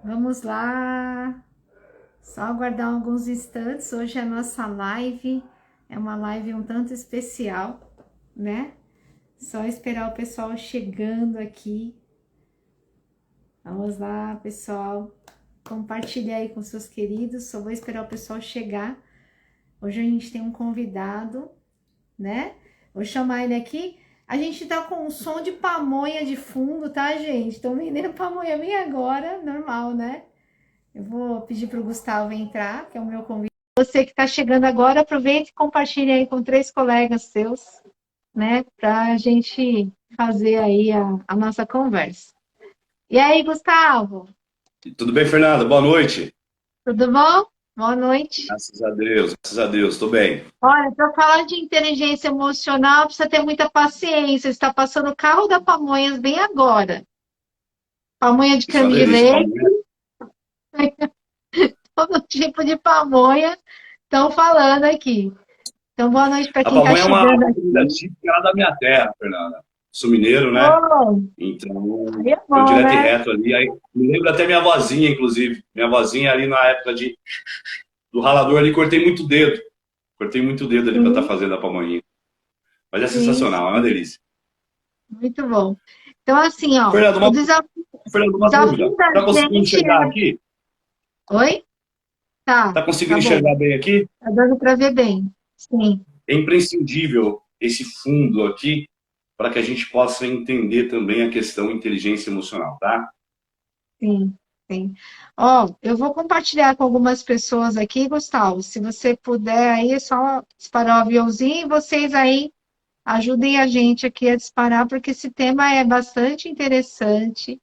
Vamos lá, só aguardar alguns instantes. Hoje a nossa live é uma live um tanto especial, né? Só esperar o pessoal chegando aqui. Vamos lá, pessoal. Compartilhe aí com seus queridos. Só vou esperar o pessoal chegar. Hoje a gente tem um convidado, né? Vou chamar ele aqui. A gente tá com um som de pamonha de fundo, tá, gente? Estão vendendo pamonha bem agora, normal, né? Eu vou pedir para o Gustavo entrar, que é o meu convite. Você que está chegando agora, aproveite e compartilhe aí com 3 colegas seus, né? Para a gente fazer aí a nossa conversa. E aí, Gustavo, Tudo bem, Fernanda? Boa noite. tudo bom? Boa noite. Graças a Deus, estou bem. Olha, para falar de inteligência emocional, precisa ter muita paciência. Você está passando o carro da Pamonhas bem agora. Pamonha de Isso é uma creme de delícia. leite, todo tipo de pamonha estão falando aqui. Então, boa noite para A quem está pamonha é chegando uma comida aqui. típica lá da minha terra, Fernanda. Sou mineiro, né? Oh, Então, aí é eu bom, direto e né? reto ali. Aí, me lembro até minha vozinha, inclusive. Minha vozinha ali na época do ralador ali, cortei muito dedo. Cortei muito dedo ali para estar Sim, fazendo a pamonha. Mas é sim, sensacional, é uma sim. delícia. Muito bom. Então, assim, ó, Fernanda, o desafio, Fernanda, uma dúvida. desafio da Tá conseguindo gente enxergar é... aqui? Oi? Tá Tá conseguindo bom. enxergar bem aqui? Tá dando para ver bem. Sim, É imprescindível esse fundo aqui para que a gente possa entender também a questão inteligência emocional, tá? sim, sim. Ó, eu vou compartilhar com algumas pessoas aqui, Gustavo. Se você puder aí, é só disparar o aviãozinho e vocês aí ajudem a gente aqui a disparar, porque esse tema é bastante interessante.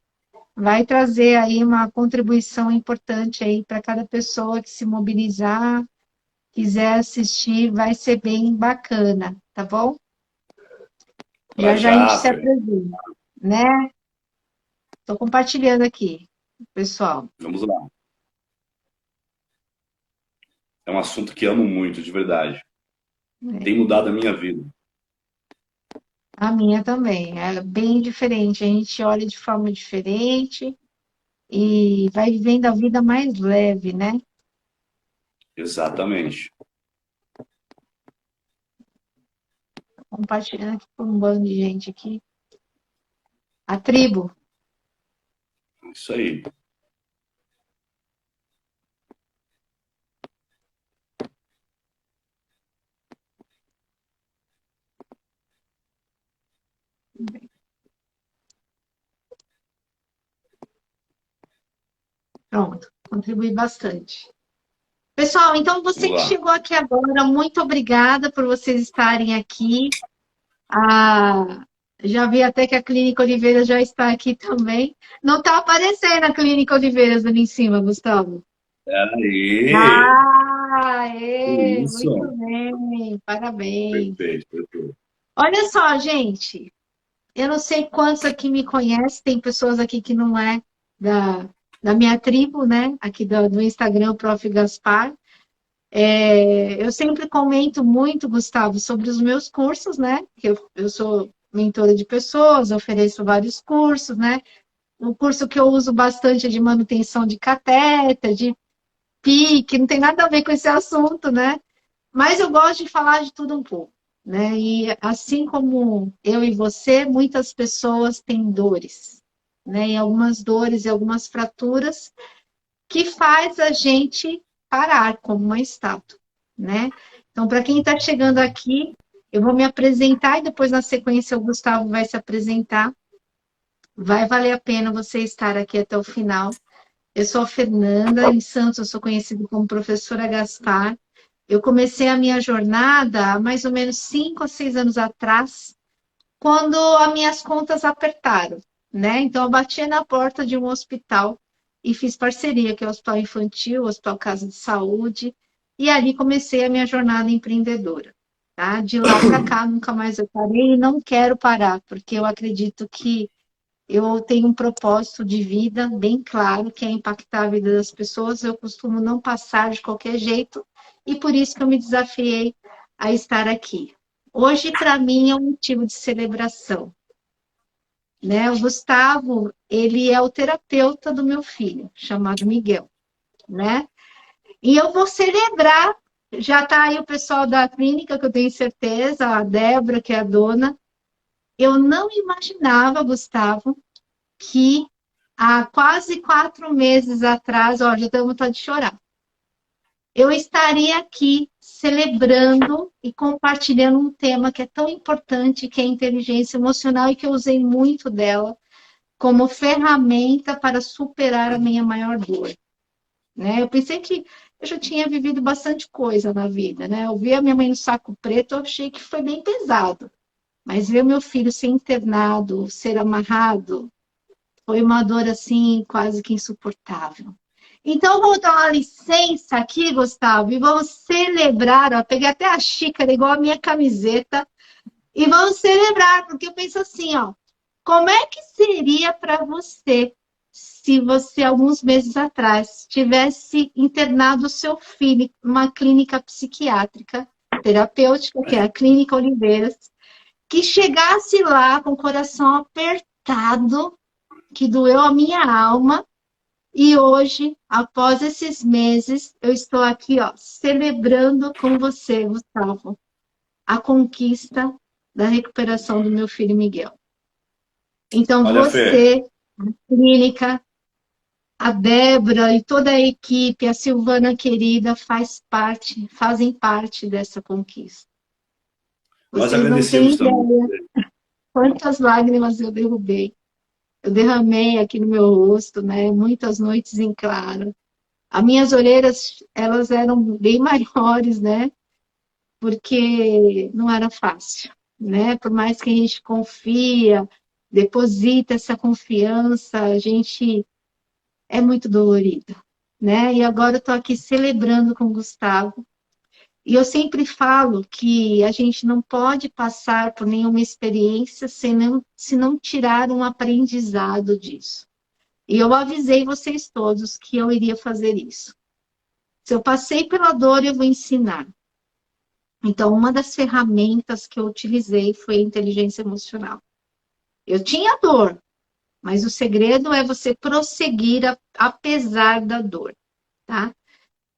Vai trazer aí uma contribuição importante aí para cada pessoa que se mobilizar, quiser assistir, vai ser bem bacana, tá bom? Para Já já a gente já, se Fer. apresenta, né? Estou compartilhando aqui, pessoal. Vamos lá. É um assunto que amo muito, de verdade. Tem É, mudado a minha vida. a minha também, é bem diferente. A gente olha de forma diferente e vai vivendo a vida mais leve, né? Exatamente. Compartilhando aqui com um bando de gente aqui. A tribo. Isso aí. Pronto, contribui bastante. Pessoal, então você Vamos que lá. chegou aqui agora, muito obrigada por vocês estarem aqui. Ah, já vi até que a Clínica Oliveiras já está aqui também. Não está aparecendo a Clínica Oliveiras ali em cima, Gustavo. Aí. Ah, muito Isso. bem, parabéns. Perfeito, perfeito. Olha só, gente, eu não sei quantos aqui me conhecem, tem pessoas aqui que não é da, da minha tribo, né? Aqui do Instagram, o Prof. Gaspar. Eu sempre comento muito, Gustavo, sobre os meus cursos, né? Que eu sou mentora de pessoas, ofereço vários cursos, né? Um curso que eu uso bastante é de manutenção de catéter, de PIC, não tem nada a ver com esse assunto, né? Mas eu gosto de falar de tudo um pouco, né? E assim como eu e você, muitas pessoas têm dores, né? E algumas dores e algumas fraturas que faz a gente parar como uma estátua, né? Então, para quem está chegando aqui, eu vou me apresentar e depois, na sequência, o Gustavo vai se apresentar. Vai valer a pena você estar aqui até o final. Eu sou a Fernanda, em Santos eu sou conhecida como professora Gaspar. Eu comecei a minha jornada há mais ou menos 5 a 6 anos atrás, quando as minhas contas apertaram, né? Então, eu bati na porta de um hospital e fiz parceria, que é o Hospital Infantil, o Hospital Casa de Saúde, e ali comecei a minha jornada empreendedora, tá? De lá para cá, nunca mais eu parei e não quero parar, porque eu acredito que eu tenho um propósito de vida bem claro, que é impactar a vida das pessoas. Eu costumo não passar de qualquer jeito, e por isso que eu me desafiei a estar aqui. Hoje, para mim, é um motivo de celebração. né? O Gustavo, ele é o terapeuta do meu filho, chamado Miguel, né? E eu vou celebrar, já está aí o pessoal da clínica, que eu tenho certeza, a Débora, que é a dona. Eu não imaginava, Gustavo, que há quase 4 meses atrás, ó, já tenho vontade de chorar, eu estaria aqui celebrando e compartilhando um tema que é tão importante, que é a inteligência emocional, e que eu usei muito dela como ferramenta para superar a minha maior dor, né? Eu pensei que eu já tinha vivido bastante coisa na vida, né? Eu vi a minha mãe no saco preto, eu achei que foi bem pesado. Mas ver meu filho ser internado, ser amarrado, foi uma dor assim quase que insuportável. Então, vou dar uma licença aqui, Gustavo, e vamos celebrar. Ó, peguei até a xícara, igual a minha camiseta, e vamos celebrar, porque eu penso assim, ó, como é que seria para você se você, alguns meses atrás, tivesse internado o seu filho numa clínica psiquiátrica, terapêutica, que é a Clínica Oliveiras, que chegasse lá com o coração apertado, que doeu a minha alma, e hoje, após esses meses, eu estou aqui, ó, celebrando com você, Gustavo, a conquista da recuperação do meu filho Miguel. Então, Olha, Fê, você, a clínica, a Débora e toda a equipe, a Silvana querida, fazem parte dessa conquista. nós Vocês não têm agradecemos também. ideia quantas lágrimas eu derrubei. Eu derramei aqui no meu rosto, né? Muitas noites em claro. As minhas olheiras, elas eram bem maiores, né? Porque não era fácil, né? Por mais que a gente confia, deposita essa confiança, a gente é muito dolorido, né? E agora eu tô aqui celebrando com o Gustavo. E eu sempre falo que a gente não pode passar por nenhuma experiência se não tirar um aprendizado disso. E eu avisei vocês todos que eu iria fazer isso. Se eu passei pela dor, eu vou ensinar. Então, uma das ferramentas que eu utilizei foi a inteligência emocional. Eu tinha dor, mas o segredo é você prosseguir apesar da dor, tá?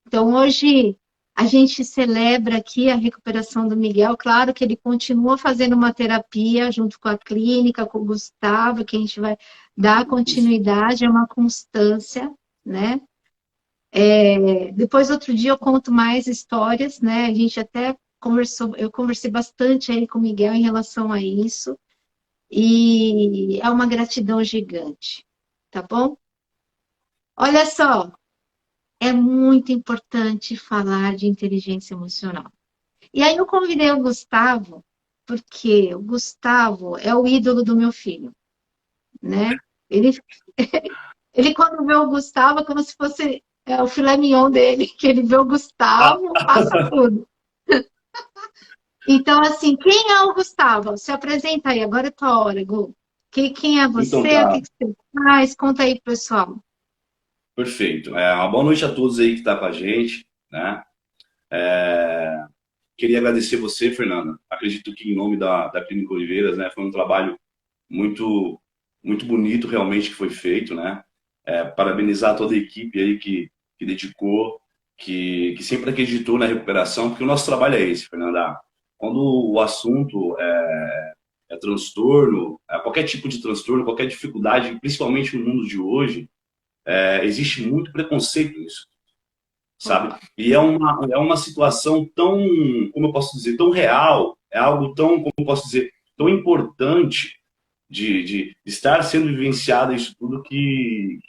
Então, hoje, a gente celebra aqui a recuperação do Miguel. Claro que ele continua fazendo uma terapia junto com a clínica, com o Gustavo, que a gente vai dar continuidade, é uma constância, né? Depois, outro dia, eu conto mais histórias, né? A gente até conversou, eu conversei bastante aí com o Miguel em relação a isso, e é uma gratidão gigante, tá bom? Olha só, é muito importante falar de inteligência emocional. E aí eu convidei o Gustavo, porque o Gustavo é o ídolo do meu filho, né? Ele, ele quando vê o Gustavo, é como se fosse o filé mignon dele, que ele vê o Gustavo, passa tudo. Então, assim, quem é o Gustavo? Se apresenta aí, agora é tua hora, Gu. Quem é Então você? O tá, que você faz? Conta aí, pessoal. perfeito. Uma boa noite a todos aí que tá com a gente, né? Queria agradecer você, Fernanda. Acredito que em nome da Clínica Oliveiras, né? Foi um trabalho muito, muito bonito realmente que foi feito, né? Parabenizar toda a equipe aí que dedicou, que sempre acreditou na recuperação, porque o nosso trabalho é esse, Fernanda. Quando o assunto é transtorno, qualquer tipo de transtorno, qualquer dificuldade, principalmente no mundo de hoje, existe muito preconceito nisso, sabe? Opa. E é uma situação tão, como eu posso dizer, tão real, é algo tão, como eu posso dizer, tão importante de estar sendo vivenciado isso tudo que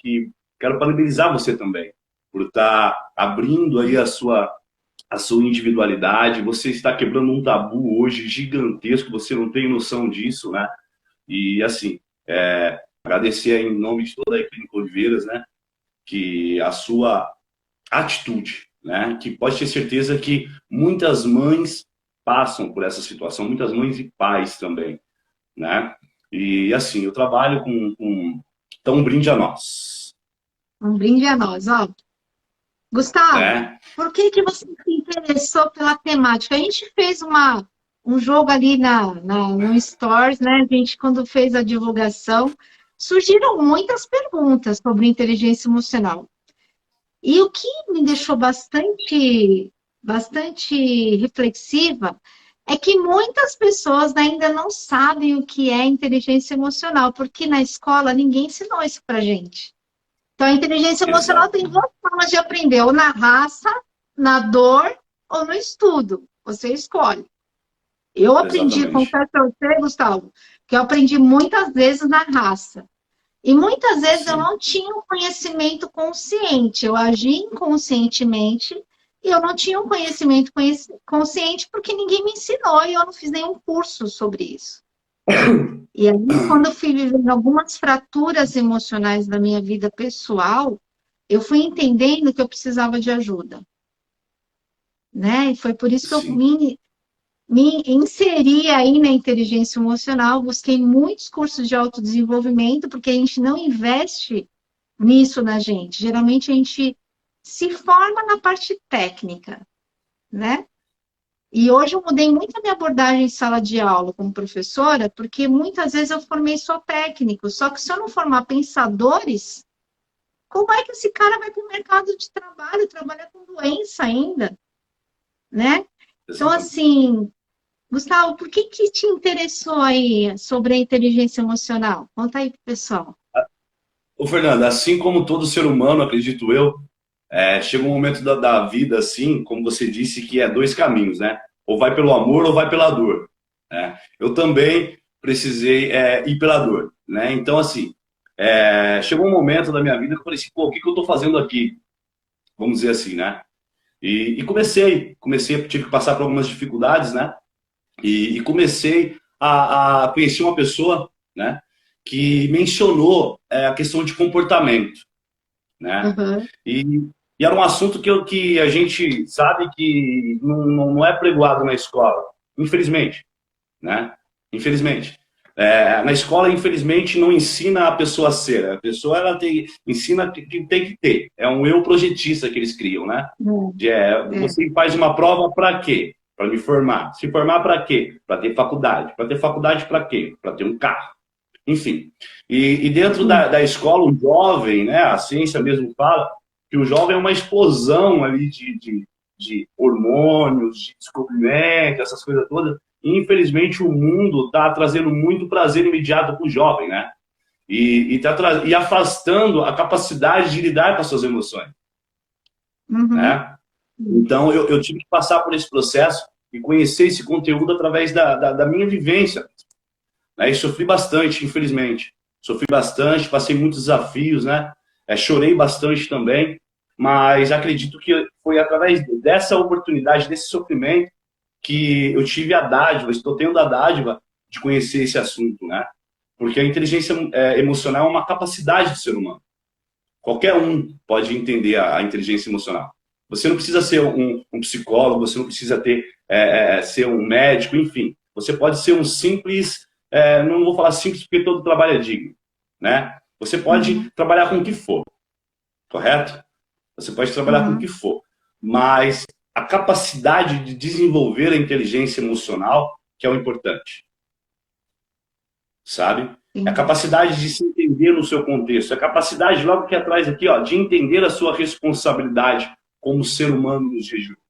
quero parabenizar você também por estar abrindo aí a sua individualidade. Você está quebrando um tabu hoje gigantesco, você não tem noção disso, né? E assim, agradecer aí em nome de toda a equipe de Oliveiras, né? Que a sua atitude, né? Que pode ter certeza que muitas mães passam por essa situação, muitas mães e pais também, né? E assim, eu trabalho então um brinde a nós, Um brinde a nós, ó. Gustavo, né? por que que você se interessou pela temática? A gente fez uma um jogo ali no Stores, né? A gente, quando fez a divulgação, surgiram muitas perguntas sobre inteligência emocional. E o que me deixou bastante reflexiva é que muitas pessoas ainda não sabem o que é inteligência emocional, porque na escola ninguém ensinou isso pra gente. Então, a inteligência emocional tem Exatamente. duas formas de aprender, ou na raça, na dor, ou no estudo. Você escolhe. Eu aprendi, Exatamente. confesso a você, Gustavo, que eu aprendi muitas vezes na raça. E muitas vezes eu Sim. não tinha um conhecimento consciente, eu agia inconscientemente e eu não tinha um conhecimento consciente porque ninguém me ensinou e eu não fiz nenhum curso sobre isso. E aí, quando eu fui vivendo algumas fraturas emocionais da minha vida pessoal, eu fui entendendo que eu precisava de ajuda, né? E foi por isso que eu Sim. me inseri aí na inteligência emocional, busquei muitos cursos de autodesenvolvimento, porque a gente não investe nisso na gente. Geralmente a gente se forma na parte técnica, né? E hoje eu mudei muito a minha abordagem em sala de aula como professora, porque muitas vezes eu formei só técnicos, só que se eu não formar pensadores, como é que esse cara vai para o mercado de trabalho, trabalhar com doença ainda, né? Então, Exatamente. assim, Gustavo, por que que te interessou aí sobre a inteligência emocional? Conta aí pro pessoal. Ô, Fernando, assim como todo ser humano, acredito eu, chega um momento da vida, assim, como você disse, que é dois caminhos, né? Ou vai pelo amor ou vai pela dor, né? Eu também precisei ir pela dor, né? Então, assim, chegou um momento da minha vida que eu falei assim, pô, o que que eu tô fazendo aqui? Vamos dizer assim, né? E comecei, tive que passar por algumas dificuldades, né? E comecei a conhecer uma pessoa, né? Que mencionou a questão de comportamento, né? Uhum. E era um assunto que a gente sabe que não é pregoado na escola, infelizmente, né? Infelizmente. Na escola, infelizmente, não ensina a pessoa a ser. A pessoa ensina que tem que ter. É um eu projetista que eles criam, né? É. Você faz uma prova para quê? Para me formar. Se formar para quê? Para ter faculdade. Para ter faculdade para quê? Para ter um carro. Enfim. E dentro da escola, o jovem, né, a ciência mesmo fala que o jovem é uma explosão ali de hormônios, de descobrimento, essas coisas todas. E, infelizmente, o mundo está trazendo muito prazer imediato para o jovem, né? E afastando a capacidade de lidar com as suas emoções, Uhum. né? Então, eu tive que passar por esse processo e conhecer esse conteúdo através da minha vivência, né? E sofri bastante, infelizmente. Sofri bastante, passei muitos desafios, né? Chorei bastante também, mas acredito que foi através dessa oportunidade, desse sofrimento, que eu tive a dádiva, estou tendo a dádiva de conhecer esse assunto, né? Porque a inteligência emocional é uma capacidade do ser humano. Qualquer um pode entender a inteligência emocional. Você não precisa ser um psicólogo, você não precisa ser um médico, enfim. Você pode ser um simples, não vou falar simples porque todo trabalho é digno, né? Você pode Uhum. trabalhar com o que for, correto? Você pode trabalhar com o que Uhum. for, mas a capacidade de desenvolver a inteligência emocional que é o importante, sabe? É a Sim. capacidade de se entender no seu contexto, é a capacidade, logo que atrás aqui, ó, de entender a sua responsabilidade como ser humano nos dias de hoje,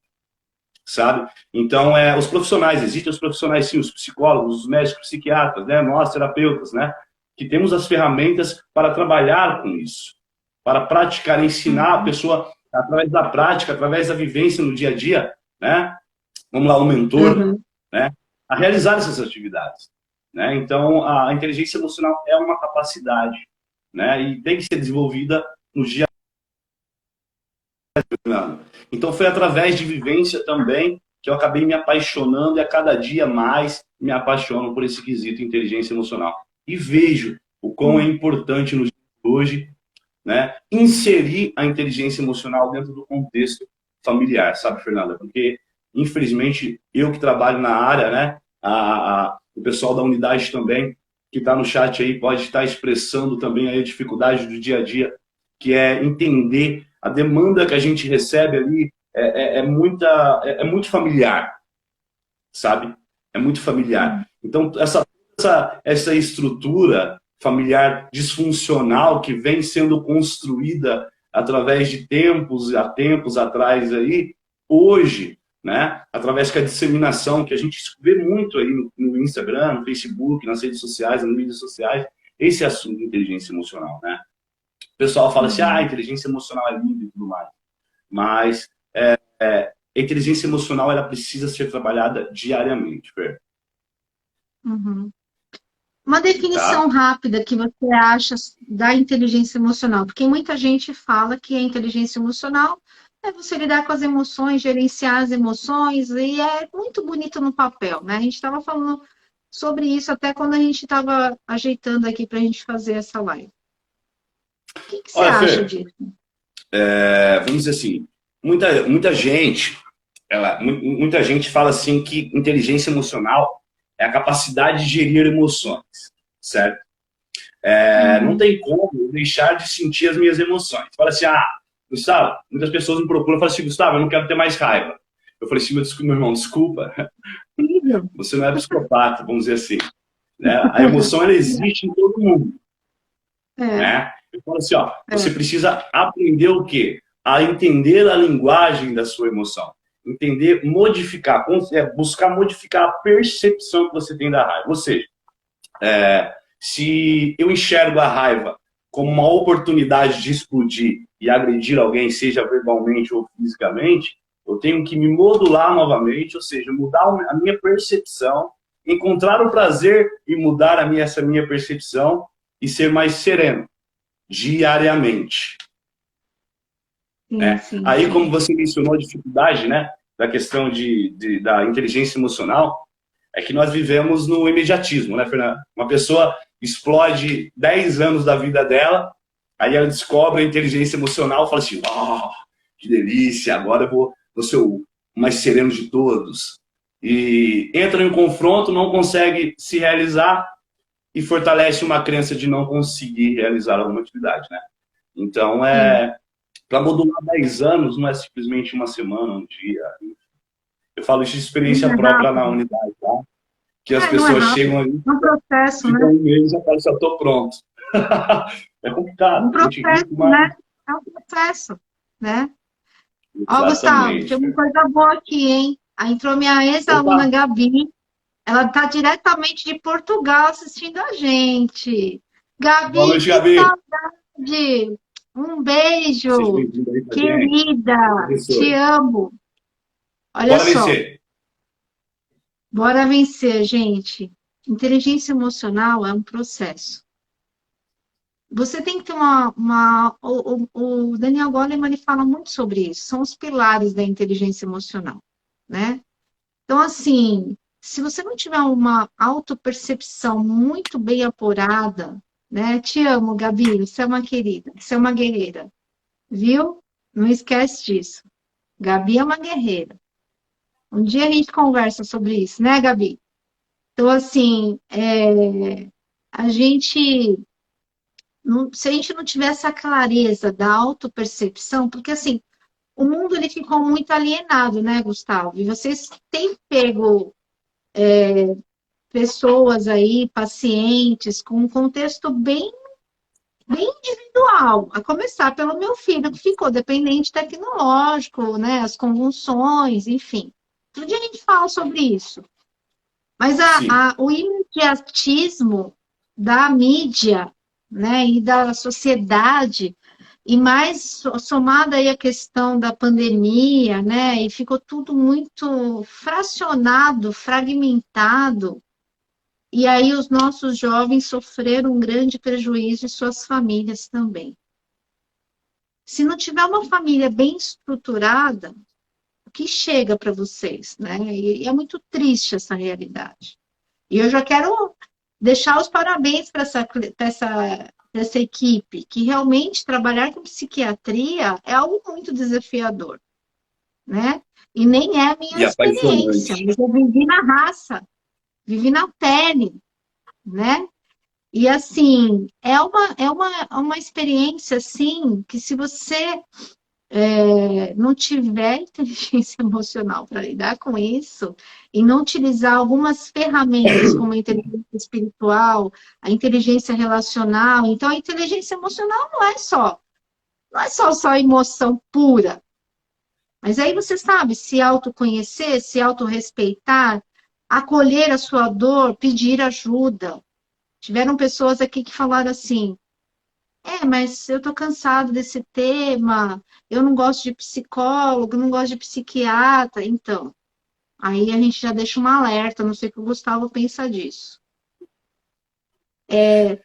sabe? Então, os profissionais, existem os profissionais, sim, os psicólogos, os médicos, psiquiatras, né? Nós, terapeutas, né? Que temos as ferramentas para trabalhar com isso, para praticar, ensinar a Uhum. pessoa, através da prática, através da vivência no dia a dia, né? Vamos lá, um mentor, Uhum. né? A realizar essas atividades, né? Então, a inteligência emocional é uma capacidade, né? E tem que ser desenvolvida no dia a dia. Então, foi através de vivência também que eu acabei me apaixonando e a cada dia mais me apaixono por esse quesito inteligência emocional. E vejo o quão é importante nos dias de hoje, né, inserir a inteligência emocional dentro do contexto familiar, sabe, Fernanda? Porque, infelizmente, eu que trabalho na área, né, o pessoal da unidade também, que está no chat aí, pode estar expressando também aí a dificuldade do dia a dia, que é entender a demanda que a gente recebe ali, é muito familiar, sabe? é muito familiar. Então, essa estrutura familiar disfuncional que vem sendo construída através de tempos atrás aí, hoje, né, através da disseminação, que a gente vê muito aí no Instagram, no Facebook, nas redes sociais, nas mídias sociais, esse assunto de inteligência emocional, né? O pessoal fala assim, a inteligência emocional é linda e tudo mais. Mas a inteligência emocional, ela precisa ser trabalhada diariamente, Fer. Uhum. Uma definição Tá? rápida que você acha da inteligência emocional, porque muita gente fala que a inteligência emocional é você lidar com as emoções, gerenciar as emoções, e é muito bonito no papel, né? A gente estava falando sobre isso até quando a gente estava ajeitando aqui para a gente fazer essa live. O que você Olha, acha Fer, disso? vamos dizer assim, muita gente, muita gente fala assim que inteligência emocional é a capacidade de gerir emoções, certo? Não tem como eu deixar de sentir as minhas emoções. Fala assim, Gustavo, muitas pessoas me procuram e falam assim, Gustavo, eu não quero ter mais raiva. Eu falei assim, meu irmão, desculpa, você não é psicopata, vamos dizer assim. Né? A emoção, ela existe em todo mundo. É, Né? Eu falo assim, você é. precisa aprender o quê? A entender a linguagem da sua emoção. Entender, modificar, buscar modificar a percepção que você tem da raiva. Ou seja, se eu enxergo a raiva como uma oportunidade de explodir e agredir alguém, seja verbalmente ou fisicamente, eu tenho que me modular novamente, ou seja, mudar a minha percepção, encontrar o prazer e mudar essa minha percepção e ser mais sereno diariamente. Sim, Né? sim, Aí, como sim. você mencionou a dificuldade, né, da questão da inteligência emocional, é que nós vivemos no imediatismo, né, Fernanda? Uma pessoa explode 10 anos da vida dela, aí ela descobre a inteligência emocional e fala assim, que delícia, agora eu vou ser o mais sereno de todos. E entra em confronto, não consegue se realizar e fortalece uma crença de não conseguir realizar alguma atividade, né? Então, Sim. para modular 10 anos não é simplesmente uma semana, um dia. Eu falo isso de Não experiência é própria na rápido. unidade, tá? Que as Não é pessoas rápido. chegam ali, É um processo, ficam né? um mês e já falam assim, eu estou pronto. É Um complicado. A gente vive processo, uma... né? É um processo, né? Ó, Gustavo, tem Exatamente. uma coisa boa aqui, hein? Aí entrou minha ex-aluna Opa, Gabi. Ela está diretamente de Portugal assistindo a gente. boa Gabi, noite, que Gabi. saudade! Um Seja beijo, bem-vindo aí com a gente. querida. Te Professor, amo. Olha bora só, vencer. bora vencer, gente. Inteligência emocional é um processo. Você tem que ter o Daniel Goleman ele fala muito sobre isso. São os pilares da inteligência emocional, né? Então, assim, se você não tiver uma autopercepção muito bem apurada, né? Te amo, Gabi, você é uma querida, você é uma guerreira, viu? Não esquece disso. Gabi é uma guerreira. Um dia a gente conversa sobre isso, né, Gabi? Então, assim, a gente, se a gente não tiver essa clareza da autopercepção, porque, assim, o mundo ele ficou muito alienado, né, Gustavo? E vocês têm pego pessoas aí, pacientes, com um contexto bem individual, a começar pelo meu filho, que ficou dependente tecnológico, né, as convulsões, enfim. Outro dia a gente fala sobre isso. Mas Sim. o imediatismo da mídia, né, e da sociedade, e mais somada aí a questão da pandemia, né, e ficou tudo muito fracionado, fragmentado, e aí os nossos jovens sofreram um grande prejuízo e suas famílias também. Se não tiver uma família bem estruturada, o que chega para vocês, né? E é muito triste essa realidade. E eu já quero deixar os parabéns para essa equipe, que realmente trabalhar com psiquiatria é algo muito desafiador, né? E nem é a minha E experiência, apaixonante. mas eu vivi na raça, vivi na pele, né? E assim, é uma experiência assim que se você não tiver inteligência emocional para lidar com isso e não utilizar algumas ferramentas como a inteligência espiritual, a inteligência relacional, então a inteligência emocional não é só emoção pura, mas aí você sabe se autoconhecer, se autorrespeitar, acolher a sua dor, pedir ajuda. Tiveram pessoas aqui que falaram assim: mas eu tô cansado desse tema, eu não gosto de psicólogo, não gosto de psiquiatra. Então, aí a gente já deixa um alerta, não sei o que o Gustavo pensa disso. E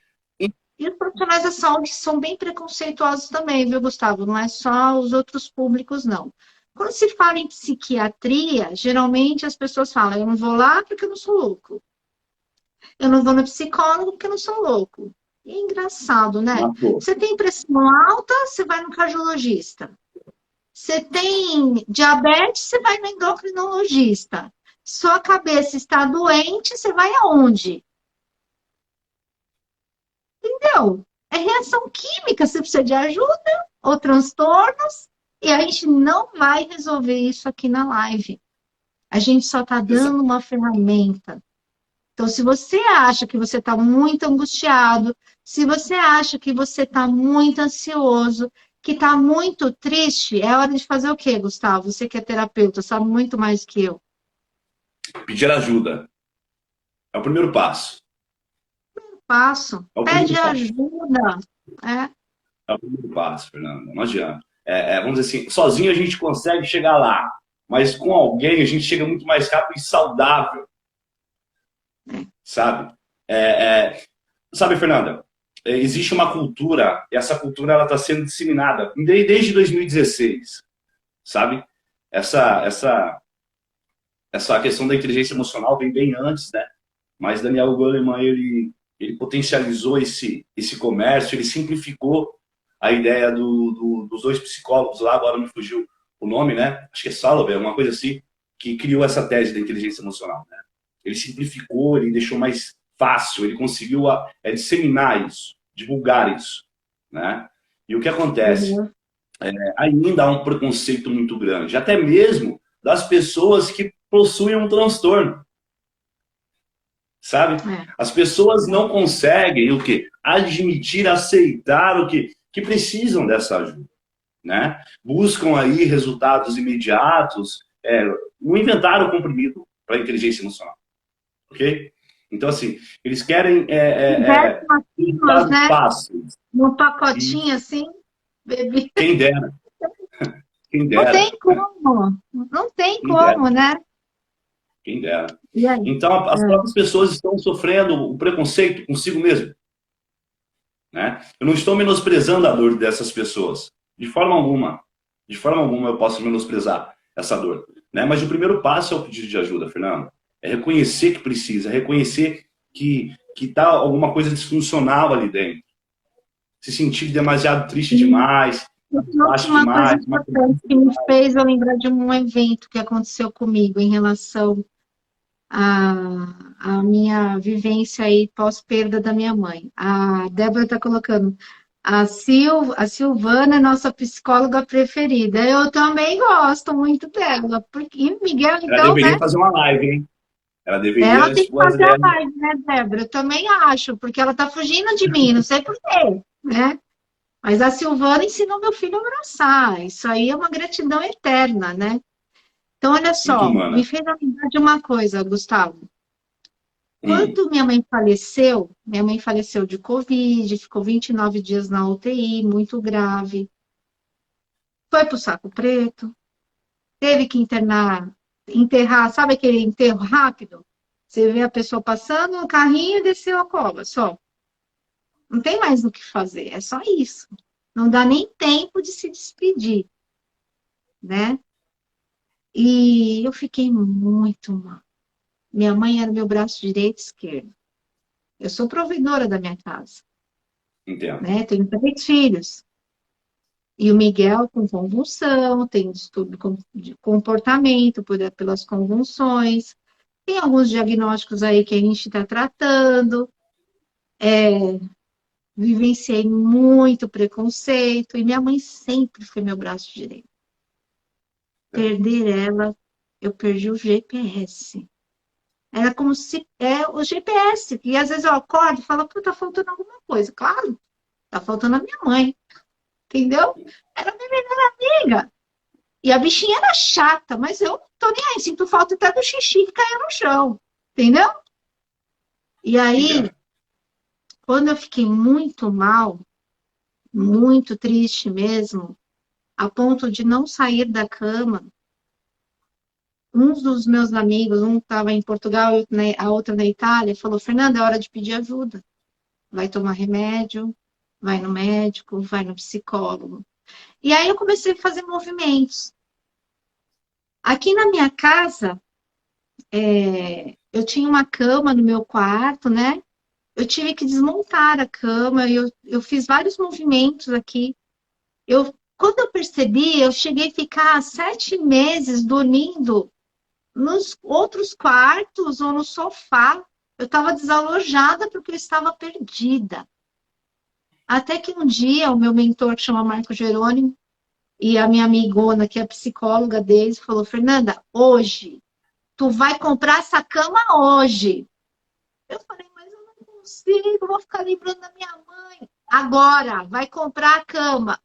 os profissionais da saúde são bem preconceituosos também, viu, Gustavo? Não é só os outros públicos, não. Quando se fala em psiquiatria, geralmente as pessoas falam: eu não vou lá porque eu não sou louco. Eu não vou no psicólogo porque eu não sou louco. E é engraçado, né? Matou. Você tem pressão alta, você vai no cardiologista. Você tem diabetes, você vai no endocrinologista. Sua cabeça está doente, você vai aonde? Entendeu? É reação química, você precisa de ajuda ou transtornos, e a gente não vai resolver isso aqui na live. A gente só está dando uma ferramenta. Então, se você acha que você está muito angustiado, se você acha que você está muito ansioso, que está muito triste, é hora de fazer o quê, Gustavo? Você que é terapeuta, sabe muito mais que eu. Pedir ajuda. É o primeiro passo. Passo. É o Pede primeiro passo. ajuda. É. É o primeiro passo, Fernanda. Não adianta. Vamos dizer assim, sozinho a gente consegue chegar lá, mas com alguém a gente chega muito mais rápido e saudável. Sabe? Sabe, Fernanda, existe uma cultura, e essa cultura ela está sendo disseminada desde 2016, sabe? Essa questão da inteligência emocional vem bem antes, né? Mas Daniel Goleman, ele potencializou esse comércio, ele simplificou a ideia dos dois psicólogos lá, agora me fugiu o nome, né? Acho que é Salovey, uma coisa assim, que criou essa tese da inteligência emocional, né? Ele simplificou, ele deixou mais fácil, ele conseguiu disseminar isso, divulgar isso, né? E o que acontece? Ainda há um preconceito muito grande, até mesmo das pessoas que possuem um transtorno, sabe? As pessoas não conseguem o quê? Admitir, aceitar o quê? Que precisam dessa ajuda, né? Buscam aí resultados imediatos, não inventaram o comprimido para a inteligência emocional, ok? Então, assim, eles querem resultados né? fáceis. Num pacotinho assim, bebê. Quem dera. Quem dera. Não tem como. Não tem Quem como, dera. né? Quem dera. Então, as próprias pessoas estão sofrendo o preconceito consigo mesmo, né? Eu não estou menosprezando a dor dessas pessoas. De forma alguma. De forma alguma eu posso menosprezar essa dor, né? Mas o primeiro passo é o pedido de ajuda, Fernando. É reconhecer que precisa, reconhecer que está alguma coisa disfuncional ali dentro. Se sentir demasiado triste demais, baixo Uma demais. coisa importante que me fez eu lembrar de um evento que aconteceu comigo em relação à minha vivência aí pós-perda da minha mãe. A Débora está colocando: a Silvana é nossa psicóloga preferida. Eu também gosto muito dela. E Miguel, Ela então, deveria né? fazer uma live, hein? Ela Ela deveria tem que expor as fazer a ideias. live, né, Débora? Eu também acho, porque ela está fugindo de mim, não sei por quê, né? Mas a Silvana ensinou meu filho a abraçar. Isso aí é uma gratidão eterna, né? Então, olha Muito só, me humana. fez lembrar de uma coisa, Gustavo. Quando minha mãe faleceu de Covid, ficou 29 dias na UTI, muito grave. Foi para o Saco Preto, teve que enterrar, sabe aquele enterro rápido? Você vê a pessoa passando no carrinho e desceu a cova, só. Não tem mais o que fazer, é só isso. Não dá nem tempo de se despedir, né? E eu fiquei muito mal. Minha mãe era meu braço direito e esquerdo. Eu sou provedora da minha casa, Entendo. né? Tenho 3 filhos. E o Miguel com convulsão, tem distúrbio de comportamento pelas convulsões. Tem alguns diagnósticos aí que a gente está tratando. vivenciei muito preconceito, e minha mãe sempre foi meu braço direito. Perder ela, eu perdi o GPS. Era como se o GPS, que às vezes eu acordo e falo, pô, tá faltando alguma coisa. Claro, tá faltando a minha mãe, entendeu? Era a minha melhor amiga. E a bichinha era chata, mas eu não tô nem aí, sinto falta até do xixi que caia no chão, entendeu? E aí, quando eu fiquei muito mal, muito triste mesmo, a ponto de não sair da cama, um dos meus amigos, um estava em Portugal, a outra na Itália, falou, Fernanda, é hora de pedir ajuda. Vai tomar remédio, vai no médico, vai no psicólogo. E aí eu comecei a fazer movimentos. Aqui na minha casa, eu tinha uma cama no meu quarto, né? Eu tive que desmontar a cama, eu fiz vários movimentos aqui. Quando eu percebi, eu cheguei a ficar 7 meses dormindo nos outros quartos ou no sofá. Eu estava desalojada porque eu estava perdida. Até que um dia, o meu mentor, que chama Marco Jerônimo, e a minha amigona, que é psicóloga deles, falou, Fernanda, hoje, tu vai comprar essa cama hoje. Eu falei, mas eu não consigo, eu vou ficar lembrando da minha mãe. Agora, vai comprar a cama.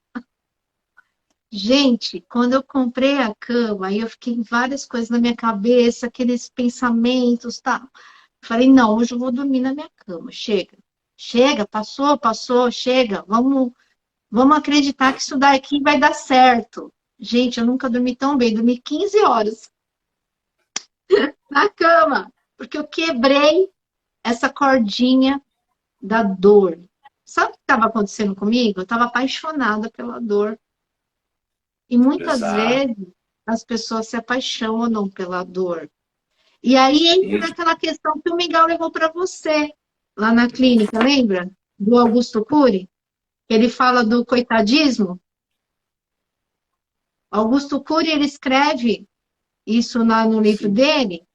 Gente, quando eu comprei a cama, aí eu fiquei em várias coisas na minha cabeça, aqueles pensamentos, tá? Falei, não, hoje eu vou dormir na minha cama, chega. Chega, passou, chega. Vamos acreditar que isso daqui vai dar certo. Gente, eu nunca dormi tão bem, dormi 15 horas na cama, porque eu quebrei essa cordinha da dor. Sabe o que estava acontecendo comigo? Eu estava apaixonada pela dor. E muitas Exato. vezes as pessoas se apaixonam pela dor. E aí entra Isso. naquela questão que o Miguel levou para você, lá na clínica, lembra? Do Augusto Cury? Ele fala do coitadismo. Augusto Cury, ele escreve isso no livro Sim. dele.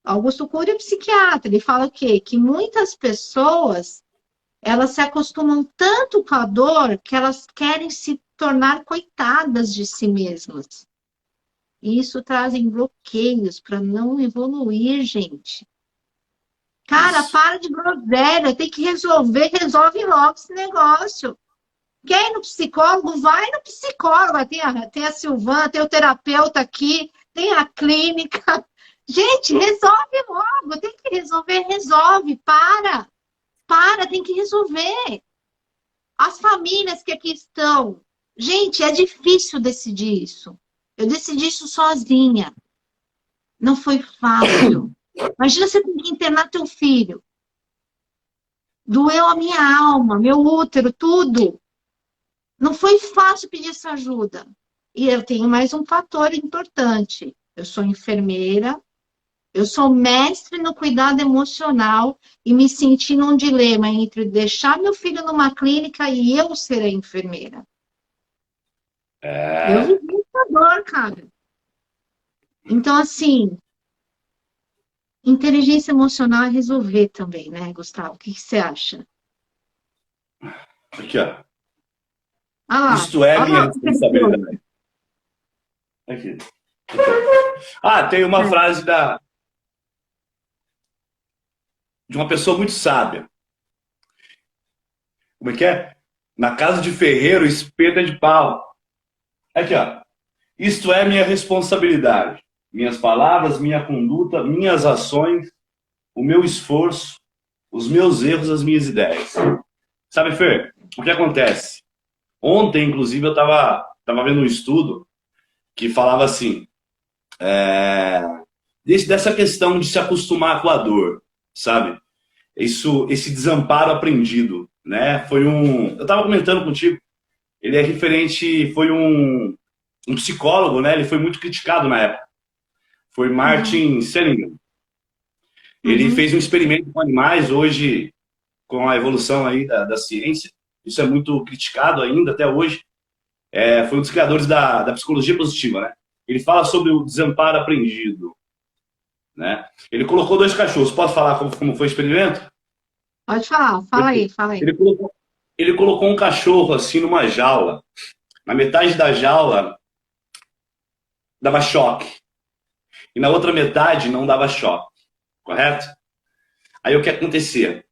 Augusto Cury é psiquiatra. Ele fala o quê? Que muitas pessoas, elas se acostumam tanto com a dor que elas querem se tornar coitadas de si mesmas. E isso trazem bloqueios para não evoluir, gente. Cara, Isso. para de groselha, tem que resolver, resolve logo esse negócio. Quer ir no psicólogo? Vai no psicólogo. Tem a Silvana, tem o terapeuta aqui, tem a clínica. Gente, resolve logo. Tem que resolver, resolve. Para, tem que resolver. As famílias que aqui estão. Gente, é difícil decidir isso. Eu decidi isso sozinha. Não foi fácil. Imagina você ter que internar teu filho. Doeu a minha alma, meu útero, tudo. Não foi fácil pedir essa ajuda. E eu tenho mais um fator importante. Eu sou enfermeira, eu sou mestre no cuidado emocional e me senti num dilema entre deixar meu filho numa clínica e eu ser a enfermeira. Eu É. vivi essa dor, cara. Então, assim, inteligência emocional é resolver também, né, Gustavo? O que você acha? Aqui, ó. Ah Isto é lá, minha olha lá. responsabilidade. Aqui. Ah, tem uma frase de uma pessoa muito sábia. Como é que é? Na casa de ferreiro, espeta de pau. Aqui, ó. Isto é minha responsabilidade. Minhas palavras, minha conduta, minhas ações, o meu esforço, os meus erros, as minhas ideias. Sabe, Fer, o que acontece? Ontem, inclusive, eu tava vendo um estudo que falava assim, dessa questão de se acostumar com a dor, sabe? Esse desamparo aprendido, né? Eu estava comentando contigo, ele é referente, foi um psicólogo, né? Ele foi muito criticado na época. Foi Uhum, Martin Seligman. Ele uhum, fez um experimento com animais, hoje, com a evolução aí da ciência, isso é muito criticado ainda, até hoje. Foi um dos criadores da psicologia positiva, né? Ele fala sobre o desamparo aprendido, né? Ele colocou 2 cachorros. Posso falar como foi o experimento? pode falar, fala aí, fala aí. Ele colocou ele colocou um cachorro assim numa jaula. Na metade da jaula dava choque. E na outra metade não dava choque. Correto? Aí o que acontecia?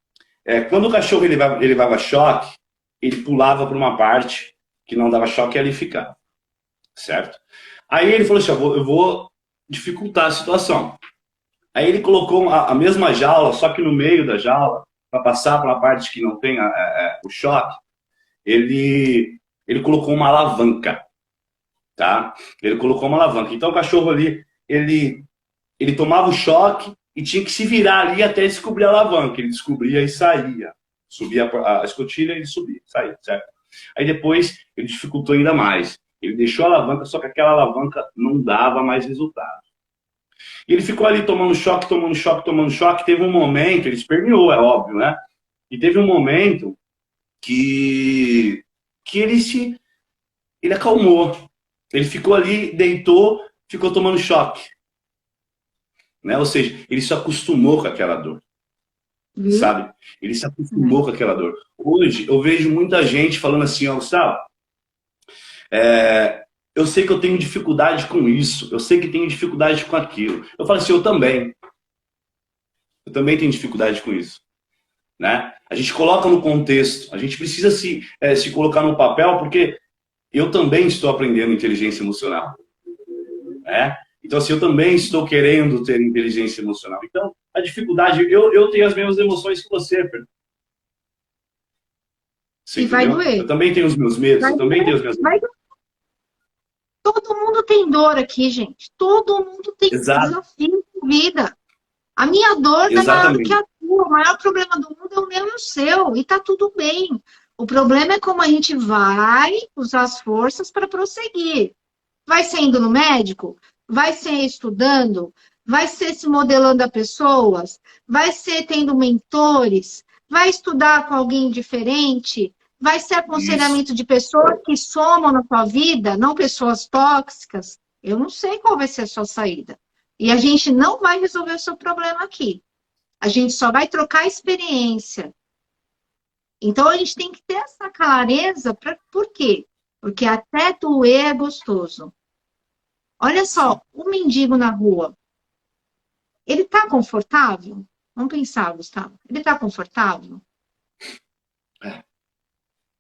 Quando o cachorro ele levava choque, ele pulava para uma parte que não dava choque e ali ficava. Certo? Aí ele falou assim, eu vou dificultar a situação. Aí ele colocou a mesma jaula, só que no meio da jaula, para passar para uma parte que não tem o choque, ele colocou uma alavanca, tá? Ele colocou uma alavanca. Então o cachorro ali, ele tomava o choque e tinha que se virar ali até descobrir a alavanca. Ele descobria e saía. Subia a escotilha e ele subia, saía, certo? Aí depois ele dificultou ainda mais. Ele deixou a alavanca, só que aquela alavanca não dava mais resultado. E ele ficou ali tomando choque, tomando choque, tomando choque. Teve um momento, ele esperneou, é óbvio, né? E teve um momento que ele acalmou. Ele ficou ali, deitou, ficou tomando choque. Né? Ou seja, ele se acostumou com aquela dor. Viu? Sabe? Ele se acostumou com aquela dor. Hoje, eu vejo muita gente falando assim, ó, Gustavo, eu sei que eu tenho dificuldade com isso, eu sei que tenho dificuldade com aquilo. Eu falo assim, eu também. Eu também tenho dificuldade com isso. Né? A gente coloca no contexto, a gente precisa se colocar no papel, porque eu também estou aprendendo inteligência emocional. Né? Então, assim, eu também estou querendo ter inteligência emocional. Então, a dificuldade, eu tenho as mesmas emoções que você, Pedro. Você E vai entendeu? Eu doer. também tenho os meus medos, Vai eu também tenho os doer. meus Vai medos. doer. Todo mundo tem dor aqui, gente. Todo mundo tem Exato, desafio de vida. A minha dor não é maior do que exatamente. a tua. O maior problema do mundo é o meu e o seu. E tá tudo bem. O problema é como a gente vai usar as forças para prosseguir. Vai ser indo no médico? Vai ser estudando? Vai ser se modelando a pessoas? Vai ser tendo mentores? Vai estudar com alguém diferente? Vai ser Isso. aconselhamento de pessoas que somam na tua vida, não pessoas tóxicas? Eu não sei qual vai ser a sua saída. E a gente não vai resolver o seu problema aqui. A gente só vai trocar experiência. Então a gente tem que ter essa clareza. Por quê? Porque até doer é gostoso. Olha Sim. só, o mendigo na rua, ele tá confortável? Vamos pensar, Gustavo. Ele tá confortável? É,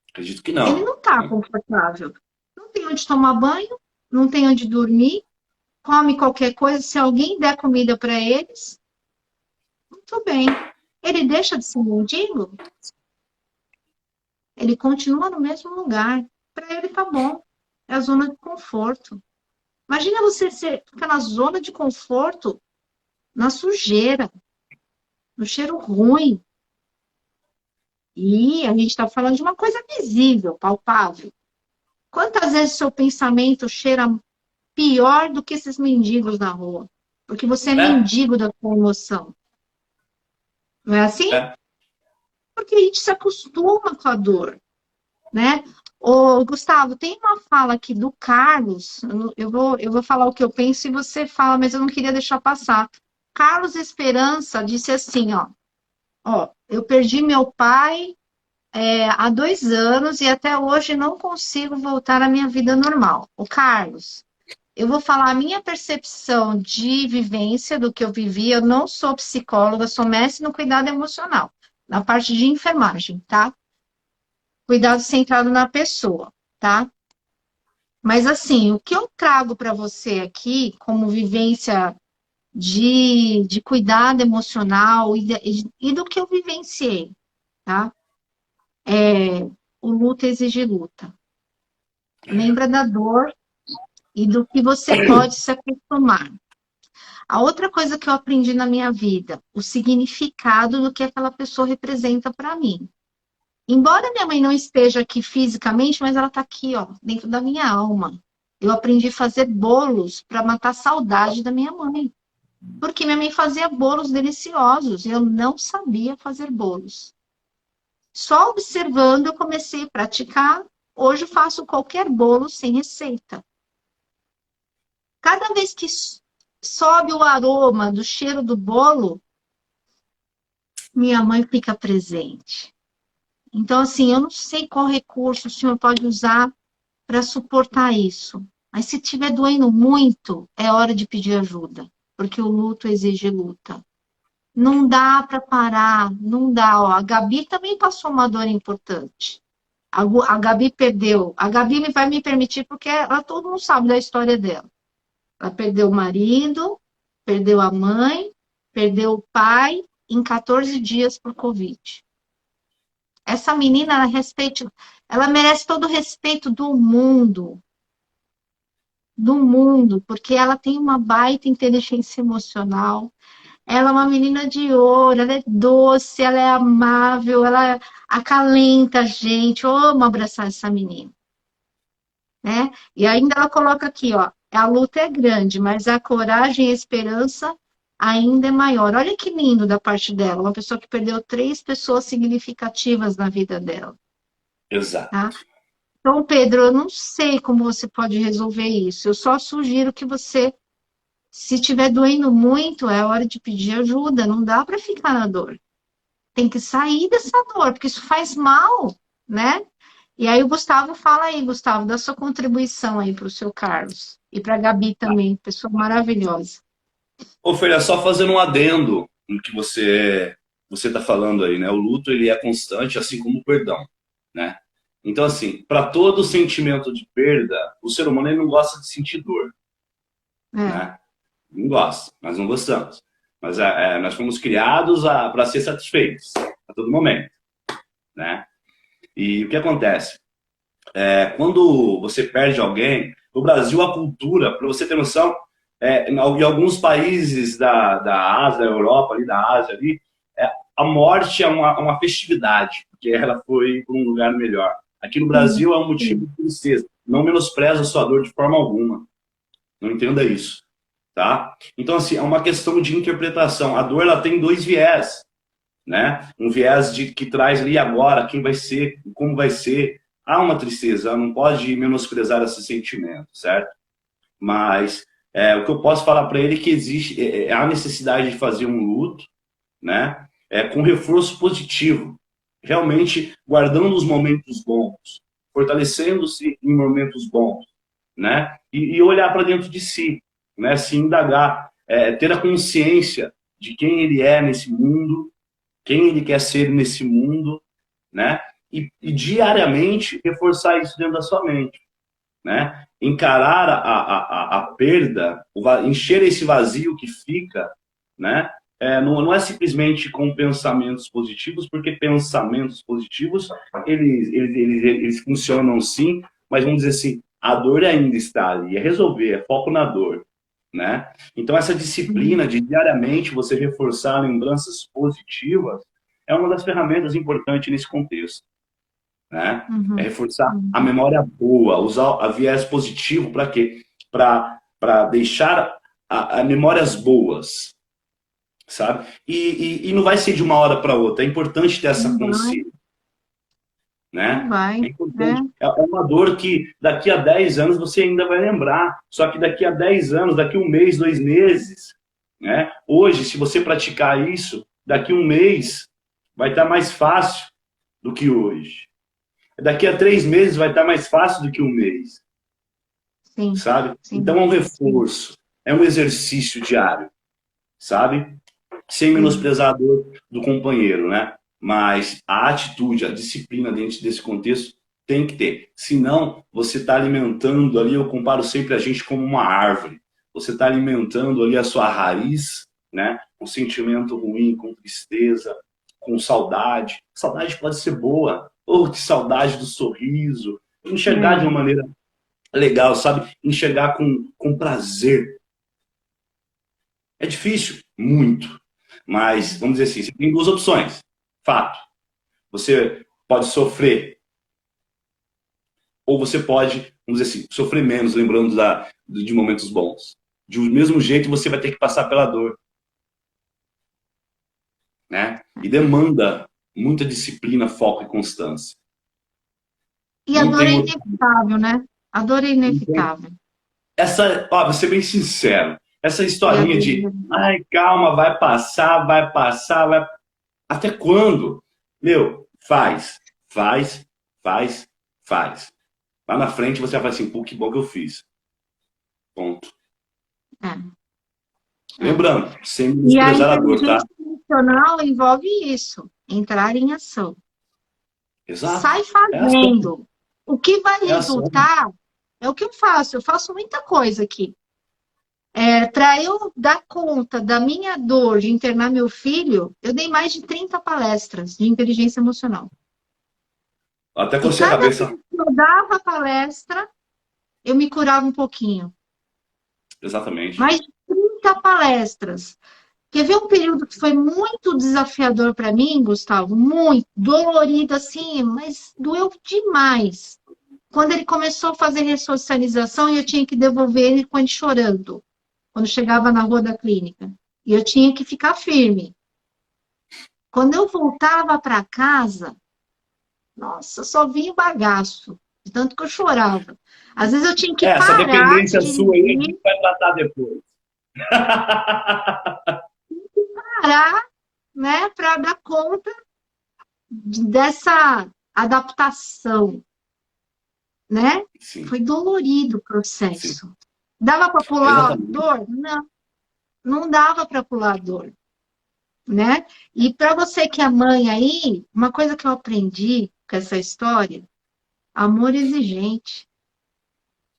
acredito que Ele não. não tá confortável. Não tem onde tomar banho, não tem onde dormir, come qualquer coisa. Se alguém der comida para eles, muito bem. Ele deixa de ser mendigo? Ele continua no mesmo lugar. Para ele tá bom. É a zona de conforto. Imagina você ficar na zona de conforto, na sujeira, no cheiro ruim. E a gente está falando de uma coisa visível, palpável. Quantas vezes o seu pensamento cheira pior do que esses mendigos na rua? Porque você é É, mendigo da sua emoção. Não é assim? é. Porque a gente se acostuma com a dor, né? Ô, Gustavo, tem uma fala aqui do Carlos. Eu vou falar o que eu penso e você fala, mas eu não queria deixar passar. Carlos Esperança disse assim, ó, eu perdi meu pai há 2 anos e até hoje não consigo voltar à minha vida normal. O Carlos, eu vou falar a minha percepção de vivência do que eu vivi. Eu não sou psicóloga, sou mestre no cuidado emocional, na parte de enfermagem, tá? Cuidado centrado na pessoa, tá? Mas assim, o que eu trago para você aqui, como vivência de cuidado emocional e do que eu vivenciei, tá? O luto exige luta. Lembra da dor e do que você pode se acostumar. A outra coisa que eu aprendi na minha vida, o significado do que aquela pessoa representa para mim. Embora minha mãe não esteja aqui fisicamente, mas ela está aqui, ó, dentro da minha alma. Eu aprendi a fazer bolos para matar a saudade da minha mãe. Porque minha mãe fazia bolos deliciosos e eu não sabia fazer bolos. Só observando eu comecei a praticar. Hoje eu faço qualquer bolo sem receita. Cada vez que sobe o aroma do cheiro do bolo, minha mãe fica presente. Então, assim, eu não sei qual recurso o senhor pode usar para suportar isso. Mas se estiver doendo muito, é hora de pedir ajuda, porque o luto exige luta. Não dá para parar, não dá. Ó, a Gabi também passou uma dor importante. A Gabi perdeu. A Gabi me vai me permitir, porque todo mundo sabe da história dela. Ela perdeu o marido, perdeu a mãe, perdeu o pai em 14 dias por Covid. Essa menina, ela merece todo o respeito do mundo, porque ela tem uma baita inteligência emocional. Ela é uma menina de ouro, ela é doce, ela é amável, ela acalenta a gente. Eu amo abraçar essa menina, né? E ainda ela coloca aqui, ó, a luta é grande, mas a coragem e a esperança ainda é maior. Olha que lindo da parte dela, uma pessoa que perdeu 3 pessoas significativas na vida dela, Exato. tá? Então, Pedro, eu não sei como você pode resolver isso. Eu só sugiro que você, se estiver doendo muito, é hora de pedir ajuda. Não dá para ficar na dor. Tem que sair dessa dor, porque isso faz mal, né? E aí o Gustavo fala aí, Gustavo, dá sua contribuição aí para o seu Carlos. E para a Gabi também, pessoa maravilhosa. Ô, Fer, só fazendo um adendo no que você está falando aí, né? O luto, ele é constante, assim como o perdão, né? Então, assim, para todo sentimento de perda, o ser humano ele não gosta de sentir dor, É. né? Não gosta, nós não gostamos. Mas nós fomos criados para ser satisfeitos a todo momento, né? E o que acontece? Quando você perde alguém, no Brasil a cultura, para você ter noção, em alguns países da Ásia, da Europa, ali, da Ásia, ali, a morte é uma festividade, porque ela foi para um lugar melhor. Aqui no Brasil é um motivo de tristeza. Não menospreza a sua dor de forma alguma. Não entenda isso. Tá? Então, assim, é uma questão de interpretação. A dor ela tem 2 viés, né? Um viés que traz ali agora, quem vai ser, como vai ser. Há uma tristeza, não pode menosprezar esse sentimento, certo? Mas o que eu posso falar para ele é que existe a necessidade de fazer um luto, né? Com reforço positivo, realmente guardando os momentos bons, fortalecendo-se em momentos bons, né? E olhar para dentro de si, né? Se indagar, ter a consciência de quem ele é nesse mundo, quem ele quer ser nesse mundo, né? E diariamente reforçar isso dentro da sua mente, né? Encarar a perda, encher esse vazio que fica, né? Não é simplesmente com pensamentos positivos, porque pensamentos positivos, eles funcionam sim, mas vamos dizer assim, a dor ainda está ali, é resolver, é foco na dor, né? Então essa disciplina de diariamente você reforçar lembranças positivas é uma das ferramentas importantes nesse contexto, né? É reforçar a memória boa, usar a viés positivo para quê? Para deixar memórias boas, sabe? E não vai ser de uma hora para outra. É importante ter essa consciência, Não né? vai. É importante. É uma dor que daqui a 10 anos você ainda vai lembrar. Só que daqui a 10 anos, daqui 1 mês, 2 meses, né? Hoje, se você praticar isso, daqui 1 mês vai estar mais fácil do que hoje. Daqui a 3 meses vai estar mais fácil do que 1 mês. Sim, Sabe? sim. Então é um reforço, é um exercício diário, sabe? Sem menosprezar a dor do companheiro, né? Mas a atitude, a disciplina dentro desse contexto tem que ter. Senão, você está alimentando ali, eu comparo sempre a gente como uma árvore. Você está alimentando ali a sua raiz, né? Com sentimento ruim, com tristeza, com saudade. Saudade pode ser boa. Ou de saudade do sorriso. Enxergar de uma maneira legal, sabe? Enxergar com prazer. É difícil? Muito. Mas, vamos dizer assim, você tem 2 opções. Fato. Você pode sofrer. Ou você pode, vamos dizer assim, sofrer menos, lembrando de momentos bons. De mesmo jeito, você vai ter que passar pela dor. Né? E demanda muita disciplina, foco e constância. E a dor é inevitável, né? A dor é inevitável. Vou ser bem sincero, essa historinha de, ai, calma, vai passar, vai... Até quando? Meu, faz. Faz, faz, faz. Lá na frente você vai falar assim, pô, que bom que eu fiz. Ponto. É, é. Lembrando, sem E a menosprezar a dor, tá? inteligência emocional envolve isso, entrar em ação. Exato. Sai É ação. fazendo. O que vai É ação. resultar é o que eu faço muita coisa aqui. Para eu dar conta da minha dor de internar meu filho, eu dei mais de 30 palestras de inteligência emocional. Até E cocei a cada vez cabeça. que eu dava palestra, eu me curava um pouquinho. Exatamente. Mais de 30 palestras. Quer ver um período que foi muito desafiador para mim, Gustavo? Muito dolorido assim, mas doeu demais. Quando ele começou a fazer ressocialização e eu tinha que devolver ele com ele chorando, quando chegava na rua da clínica. E eu tinha que ficar firme. Quando eu voltava para casa, nossa, só vinha o bagaço, de tanto que eu chorava. Às vezes eu tinha que Essa parar de dependência sua aí a gente dirigir, vai tratar depois. parar, né, para dar conta dessa adaptação, né? Sim, Foi dolorido o sim. processo. Dava para pular a Exatamente. dor? Não, não dava para pular a dor, né? E para você que é mãe aí, uma coisa que eu aprendi com essa história, amor exigente.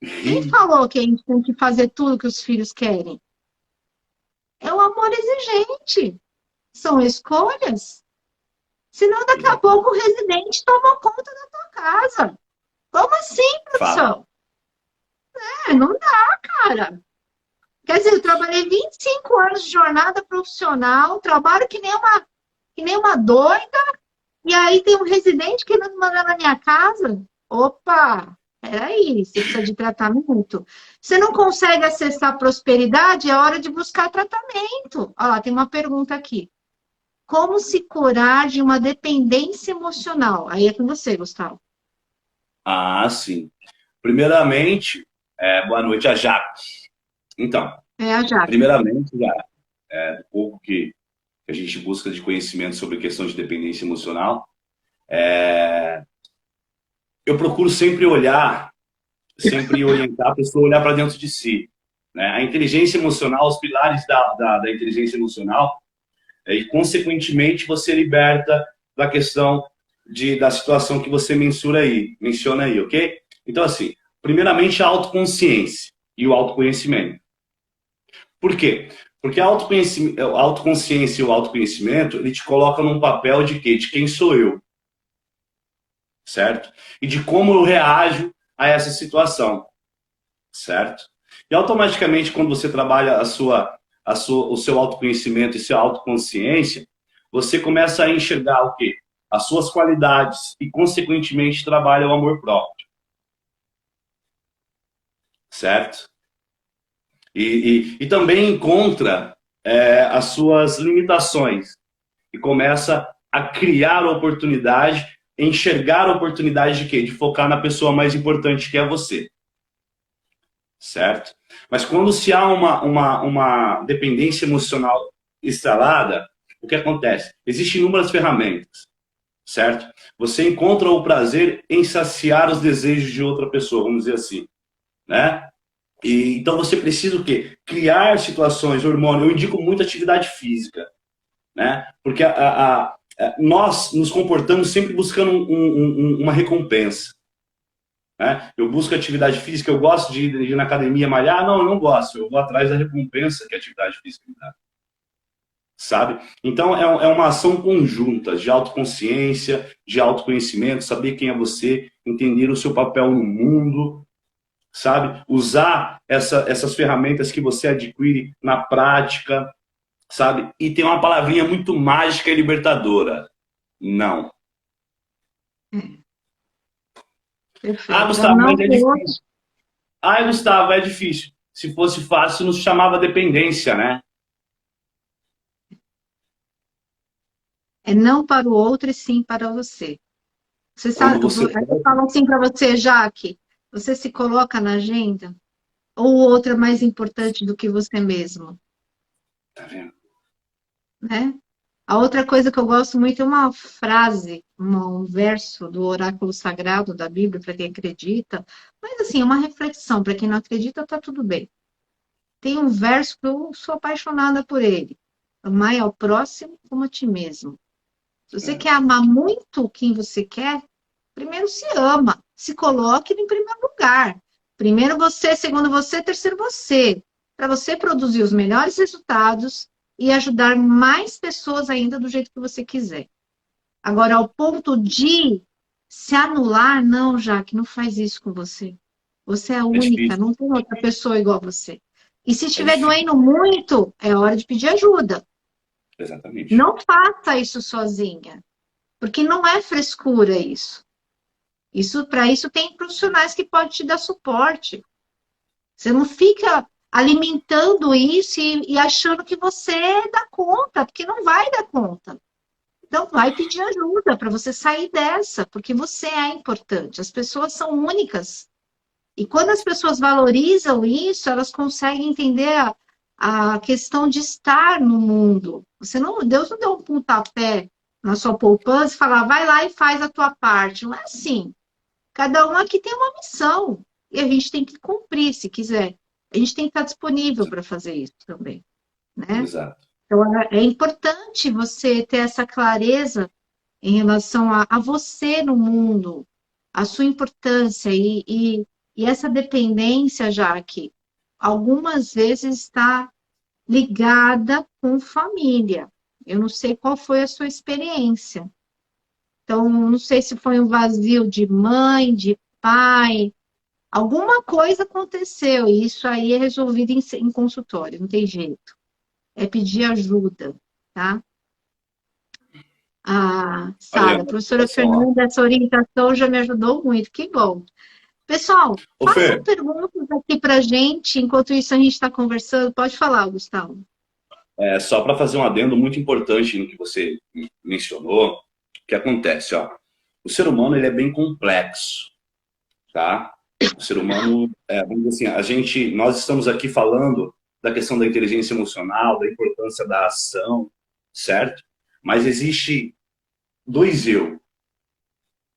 Quem falou que a gente tem que fazer tudo que os filhos querem? É o amor exigente. São escolhas. Senão, daqui a Exatamente. pouco, o residente toma conta da tua casa. Como assim, Fato. produção? Não dá, cara. Quer dizer, eu trabalhei 25 anos de jornada profissional, trabalho que nem uma doida, e aí tem um residente querendo mandar na minha casa. Opa, peraí, você precisa de tratamento. Você não consegue acessar a prosperidade, é hora de buscar tratamento. Olha lá, tem uma pergunta aqui. Como se curar de uma dependência emocional? Aí é com você, Gustavo. Ah, sim. Primeiramente, boa noite a Jaque. Então, É a Jaque. primeiramente, já, um pouco que a gente busca de conhecimento sobre questão de dependência emocional, eu procuro sempre olhar, sempre orientar a pessoa a olhar para dentro de si. Né? A inteligência emocional, os pilares da inteligência emocional, e consequentemente você liberta da questão da situação que você menciona aí, ok? Então, assim, primeiramente a autoconsciência e o autoconhecimento. Por quê? Porque a autoconsciência e o autoconhecimento, ele te coloca num papel de quê? De quem sou eu, certo? E de como eu reajo a essa situação, certo? E automaticamente, quando você trabalha o seu autoconhecimento e sua autoconsciência, você começa a enxergar o quê? As suas qualidades e, consequentemente, trabalha o amor próprio, certo? E também encontra as suas limitações e começa a criar oportunidade, enxergar oportunidade de quê? De focar na pessoa mais importante que é você, certo? Mas quando se há uma dependência emocional instalada, o que acontece? Existem inúmeras ferramentas, certo? Você encontra o prazer em saciar os desejos de outra pessoa, vamos dizer assim, né? E, então você precisa o quê? Criar situações, hormônio. Eu indico muito atividade física, né? Porque nós nos comportamos sempre buscando uma recompensa. Né? Eu busco atividade física, eu gosto de ir na academia malhar. Não, eu não gosto. Eu vou atrás da recompensa que a atividade física me dá. Sabe? Então é uma ação conjunta de autoconsciência, de autoconhecimento, saber quem é você, entender o seu papel no mundo, sabe? Usar essas ferramentas que você adquire na prática, sabe? E tem uma palavrinha muito mágica e libertadora. Não. Ah, Perfeito. É um Gustavo, não mas é pro outro. difícil. Ah, Gustavo, é difícil. Se fosse fácil, nos chamava dependência, né? É não para o outro e sim para você. Você Quando sabe, você eu falo assim para você, Jaque, você se coloca na agenda? Ou o outro é mais importante do que você mesmo, tá vendo? né? A outra coisa que eu gosto muito é uma frase, um verso do oráculo sagrado da Bíblia, para quem acredita, mas assim, uma reflexão, para quem não acredita, tá tudo bem. Tem um verso que eu sou apaixonada por ele. Amai ao próximo como a ti mesmo. Se você quer amar muito quem você quer, primeiro se ama, se coloque em primeiro lugar. Primeiro você, segundo você, terceiro você. Para você produzir os melhores resultados e ajudar mais pessoas ainda do jeito que você quiser. Agora, ao ponto de se anular, não, Jaque, não faz isso com você. Você é É única, difícil, não tem outra pessoa igual a você. E se é estiver difícil. doendo muito, é hora de pedir ajuda. Exatamente. Não faça isso sozinha, porque não é frescura isso. Para isso tem profissionais que podem te dar suporte. Você não fica alimentando isso e achando que você dá conta, porque não vai dar conta. Então, vai pedir ajuda para você sair dessa, porque você é importante. As pessoas são únicas. E quando as pessoas valorizam isso, elas conseguem entender a questão de estar no mundo. Deus não deu um pontapé na sua poupança e falar, vai lá e faz a tua parte. Não é assim. Cada um aqui tem uma missão. E a gente tem que cumprir, se quiser. A gente tem que estar disponível para fazer isso também, né? Exato. Então, é importante você ter essa clareza em relação a você no mundo, a sua importância e essa dependência, já que algumas vezes está ligada com família. Eu não sei qual foi a sua experiência. Então, não sei se foi um vazio de mãe, de pai, alguma coisa aconteceu e isso aí é resolvido em consultório, não tem jeito. É pedir ajuda, tá? Ah, Olha, Sara, a professora olha só. Fernanda, essa orientação já me ajudou muito, que bom. Pessoal, Ô, façam Fer, perguntas aqui para a gente, enquanto isso a gente está conversando. Pode falar, Gustavo. só para fazer um adendo muito importante no que você mencionou, o que acontece, ó. O ser humano, ele é bem complexo, tá? O ser humano, vamos dizer assim, nós estamos aqui falando da questão da inteligência emocional, da importância da ação, certo? Mas existe dois eu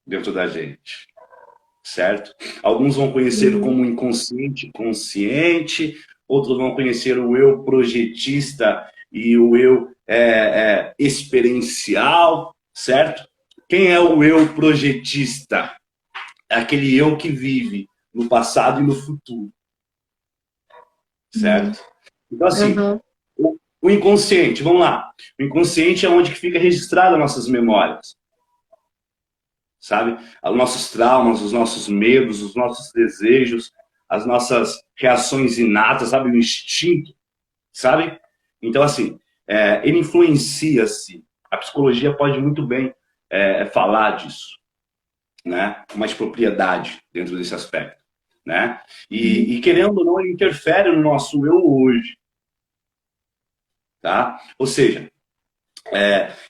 dentro da gente, certo? Alguns vão conhecer como inconsciente, consciente, outros vão conhecer o eu projetista e o eu experiencial, certo? Quem é o eu projetista? É aquele eu que vive no passado e no futuro, certo? Então, assim, Uhum. o inconsciente, vamos lá. O inconsciente é onde que fica registrado as nossas memórias, sabe? Os nossos traumas, os nossos medos, os nossos desejos, as nossas reações inatas, sabe? O instinto, sabe? Então, assim, ele influencia-se. A psicologia pode muito bem falar disso, né? Com mais propriedade dentro desse aspecto, né? E querendo ou não, ele interfere no nosso eu hoje, tá? Ou seja,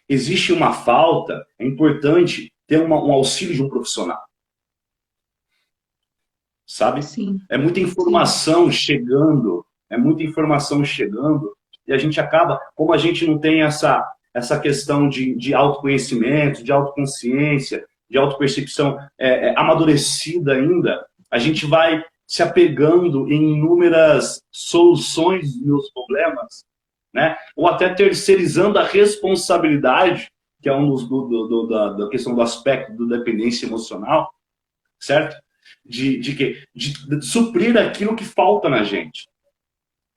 existe uma falta, é importante ter um auxílio de um profissional, sabe? Sim, É muita sim. informação chegando, e a gente acaba, como a gente não tem essa questão de autoconhecimento, de autoconsciência, de autopercepção amadurecida ainda, a gente vai se apegando em inúmeras soluções dos meus problemas, né? Ou até terceirizando a responsabilidade, que é um da questão do aspecto da dependência emocional, certo? De suprir aquilo que falta na gente,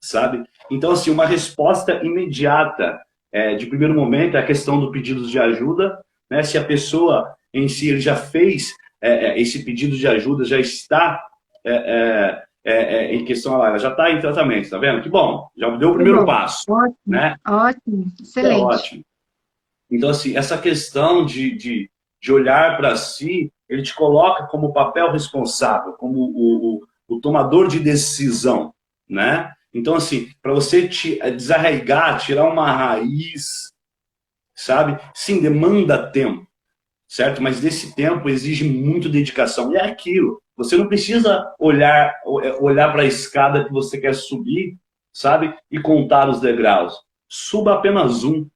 sabe? Então, assim, uma resposta imediata, de primeiro momento, é a questão do pedido de ajuda, né? Se a pessoa em si ele já fez esse pedido de ajuda, já está em questão, ela já está em tratamento, tá vendo? Que bom, já deu o Que primeiro bom. passo, Ótimo, né? ótimo, É excelente. ótimo. Então, assim, essa questão de olhar para si, ele te coloca como papel responsável, como o tomador de decisão, né? Então, assim, para você desarraigar, tirar uma raiz, sabe? Sim, demanda tempo, certo? Mas desse tempo exige muito dedicação. E é aquilo. Você não precisa olhar para a escada que você quer subir, sabe? E contar os degraus. Suba apenas um.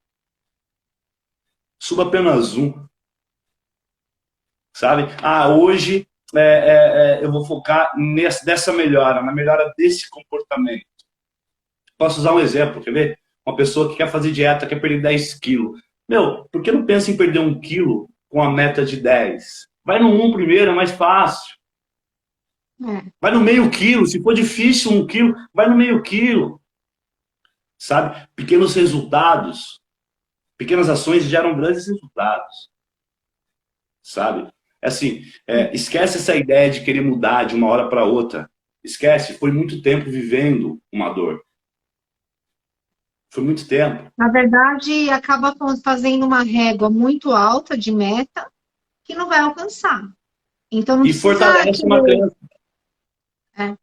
Suba apenas um, sabe? Ah, hoje eu vou focar nessa melhora, na melhora desse comportamento. Posso usar um exemplo, quer ver? Uma pessoa que quer fazer dieta, quer perder 10 quilos. Meu, por que não pensa em perder 1 quilo com a meta de 10? Vai no 1 primeiro, é mais fácil. É. Vai no meio quilo, se for difícil 1 quilo, vai no meio quilo. Sabe? Pequenos resultados, pequenas ações geram grandes resultados. Sabe? É assim, esquece essa ideia de querer mudar de uma hora para outra. Esquece, foi muito tempo vivendo uma dor. Foi muito tempo. Na verdade, acaba fazendo uma régua muito alta de meta que não vai alcançar. Então, não E precisa fortalece uma querer. crença. É.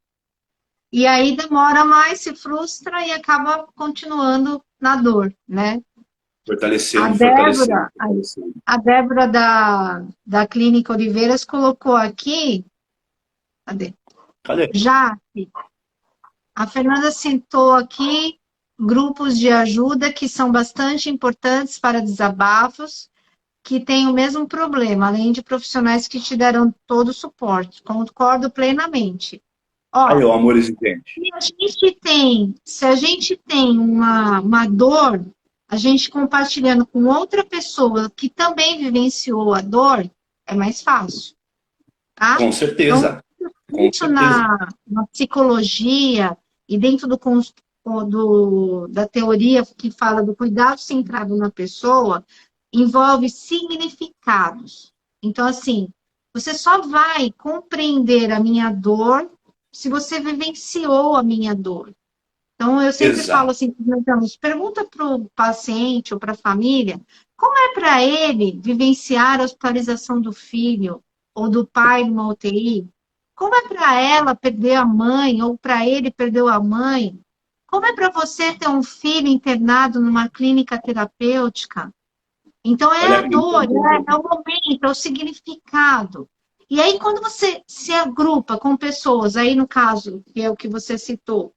E aí demora mais, se frustra e acaba continuando na dor, né? A Fortalecendo, fortalecendo, Débora, fortalecendo. a Débora da Clínica Oliveiras colocou aqui, cadê? Cadê? Já, a Fernanda citou aqui grupos de ajuda que são bastante importantes para desabafos, que têm o mesmo problema, além de profissionais que te deram todo o suporte. Concordo plenamente. Aí, Ó, ó, amor existente. se a gente tem uma dor, a gente compartilhando com outra pessoa que também vivenciou a dor, é mais fácil, tá? Com Então, certeza. Com isso certeza. na psicologia e dentro da teoria que fala do cuidado centrado na pessoa, envolve significados. Então, assim, você só vai compreender a minha dor se você vivenciou a minha dor. Então, eu sempre falo Exato. assim para os meus alunos, pergunta para o paciente ou para a família, como é para ele vivenciar a hospitalização do filho ou do pai numa UTI? Como é para ela perder a mãe ou para ele perder a mãe? Como é para você ter um filho internado numa clínica terapêutica? Então, é Olha a aqui, dor, então. é o momento, é o significado. E aí, quando você se agrupa com pessoas, aí no caso, que é o que você citou,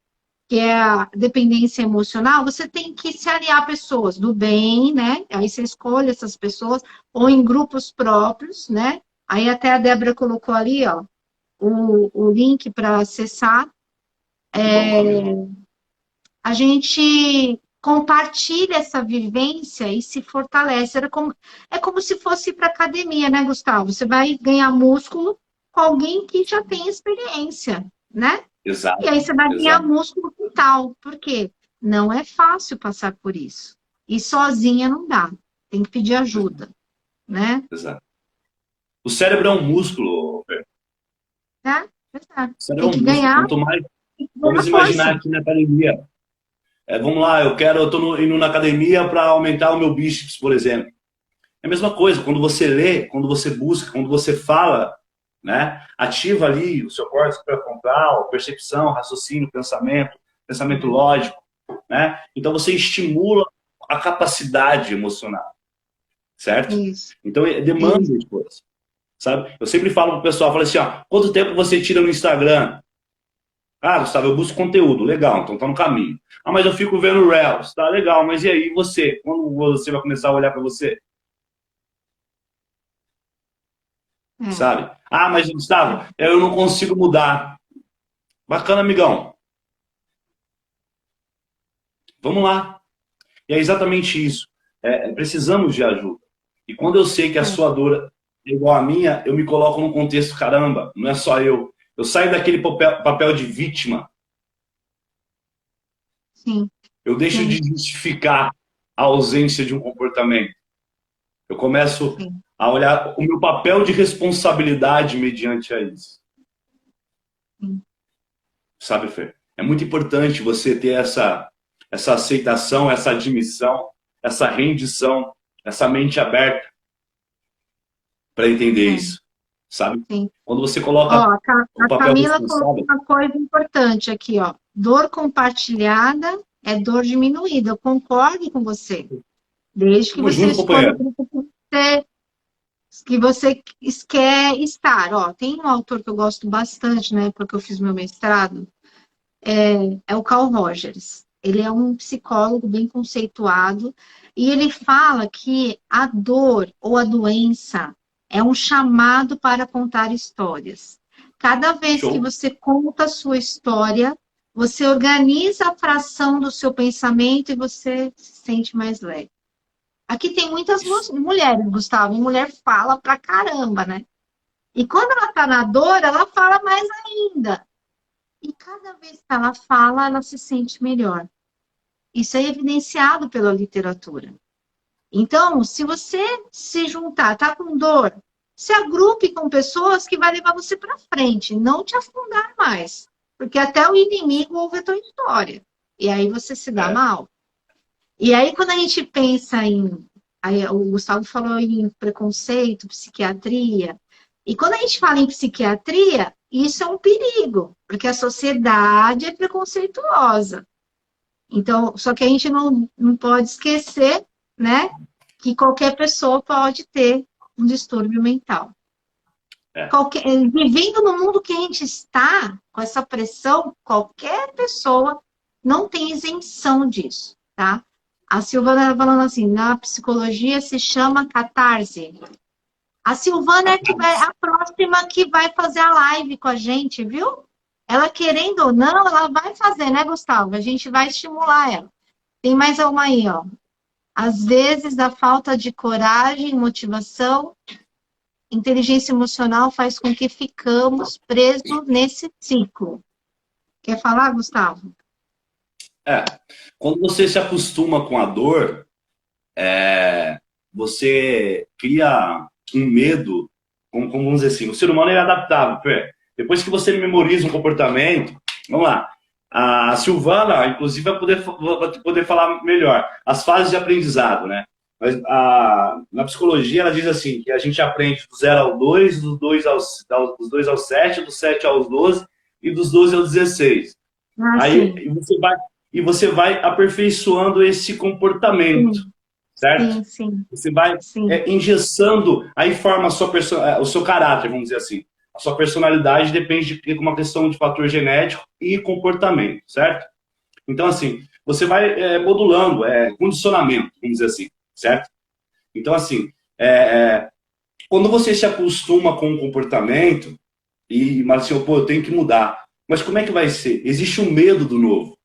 que é a dependência emocional, você tem que se aliar a pessoas do bem, né? Aí você escolhe essas pessoas, ou em grupos próprios, né? Aí até a Débora colocou ali, ó, o link para acessar. Que bom, Camila. A gente compartilha essa vivência e se fortalece. É como se fosse para academia, né, Gustavo? Você vai ganhar músculo com alguém que já tem experiência, né? E Exato, aí você vai ganhar exato, músculo com tal. Por quê? Não é fácil passar por isso. E sozinha não dá. Tem que pedir ajuda, né? exato. O cérebro é um músculo, Fer. Tá? Exato. O cérebro Tem é um que músculo. ganhar, Quanto mais, tem que vamos ganhar imaginar força. aqui na academia. Vamos lá, eu tô indo na academia para aumentar o meu bíceps, por exemplo. É a mesma coisa, quando você lê, quando você busca, quando você fala, né? Ativa ali o seu córtex pré-frontal, percepção, raciocínio, pensamento lógico, né? Então você estimula a capacidade emocional, certo? Isso, Então demanda isso. esforço, sabe? Eu sempre falo pro pessoal, falo assim, ó, quanto tempo você tira no Instagram? Ah, Gustavo, eu busco conteúdo, legal, então tá no caminho. Ah, mas eu fico vendo Reels, tá legal, mas e aí você? Quando você vai começar a olhar para você? É, Sabe? Ah, mas Gustavo, eu não consigo mudar. Bacana, amigão. Vamos lá. E é exatamente isso. Precisamos de ajuda. E quando eu sei que a é, sua dor é igual à minha, eu me coloco num contexto, caramba, não é só eu. Eu saio daquele papel de vítima. sim, Eu deixo de sim, justificar a ausência de um comportamento. Eu começo sim. a olhar o meu papel de responsabilidade mediante a isso. Sim. Sabe, Fer? É muito importante você ter essa aceitação, essa admissão, essa rendição, essa mente aberta para entender É, isso, sabe? sim. Quando você Ó, coloca o A papel Camila colocou responsável, uma coisa importante aqui, ó. Dor compartilhada é dor diminuída. Eu concordo com você. Desde que tamo você junto, escolha o companheiro. grupo que você quer estar. Ó, tem um autor que eu gosto bastante, na época que eu fiz meu mestrado, é o Carl Rogers. Ele é um psicólogo bem conceituado e ele fala que a dor ou a doença é um chamado para contar histórias. Cada vez que Show. você conta a sua história, você organiza a fração do seu pensamento e você se sente mais leve. Aqui tem muitas mulheres, Gustavo, e mulher fala pra caramba, né? E quando ela tá na dor, ela fala mais ainda. E cada vez que ela fala, ela se sente melhor. Isso é evidenciado pela literatura. Então, se você se juntar, tá com dor, se agrupe com pessoas que vai levar você para frente, não te afundar mais. Porque até o inimigo ouve a tua história. E aí você se dá É, mal. E aí, quando a gente pensa em... Aí, o Gustavo falou em preconceito, psiquiatria. E quando a gente fala em psiquiatria, isso é um perigo, porque a sociedade é preconceituosa. Então, só que a gente não pode esquecer, né, que qualquer pessoa pode ter um distúrbio mental. é. Vivendo no mundo que a gente está, com essa pressão, qualquer pessoa não tem isenção disso, tá? A Silvana tá falando assim, na psicologia se chama catarse. A Silvana é a próxima que vai fazer a live com a gente, viu? Ela querendo ou não, ela vai fazer, né, Gustavo? A gente vai estimular ela. Tem mais uma aí, ó. Às vezes, a falta de coragem, motivação, inteligência emocional faz com que ficamos presos nesse ciclo. Quer falar, Gustavo? É. Quando você se acostuma com a dor, você cria um medo, como vamos dizer assim, o ser humano é adaptável. Depois que você memoriza um comportamento, vamos lá, a Silvana, inclusive, vai poder falar melhor, as fases de aprendizado, né? Mas na psicologia, ela diz assim, que a gente aprende do 0 ao 2, dos 2 ao 7, do 7 aos 12 e dos 12 ao 16. Ah, Aí sim. você vai aperfeiçoando esse comportamento, Sim, certo? sim, sim. Você vai Sim. engessando, aí forma o seu caráter, vamos dizer assim. A sua personalidade depende de uma questão de fator genético e comportamento, certo? Então, assim, você vai modulando, condicionamento, vamos dizer assim, certo? Então, assim, quando você se acostuma com o comportamento, mas assim, pô, eu tenho que mudar. Mas como é que vai ser? Existe um medo do novo,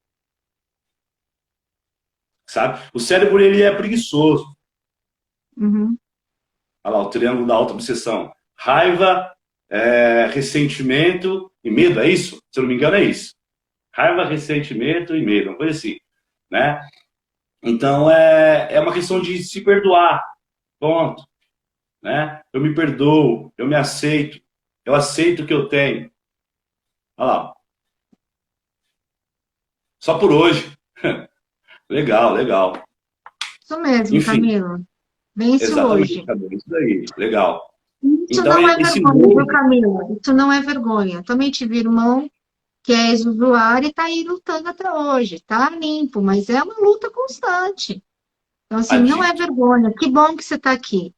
sabe? O cérebro, ele é preguiçoso. Uhum. Olha lá, o triângulo da auto-obsessão. Raiva, ressentimento e medo, é isso? Se eu não me engano, é isso. Raiva, ressentimento e medo, uma coisa assim, né? Então, é uma questão de se perdoar, ponto, né? Eu me perdoo, eu aceito o que eu tenho. Olha lá, só por hoje. Legal, legal. Isso mesmo, Enfim, Camilo. Vence exatamente, hoje. cadê? Isso daí, legal. Isso Então, não é esse vergonha, viu, novo, Camila? Isso não é vergonha. Também tive irmão que é ex-usuário e está aí lutando até hoje. Está limpo, mas é uma luta constante. Então, assim, não é adicto, vergonha. Que bom que você está aqui.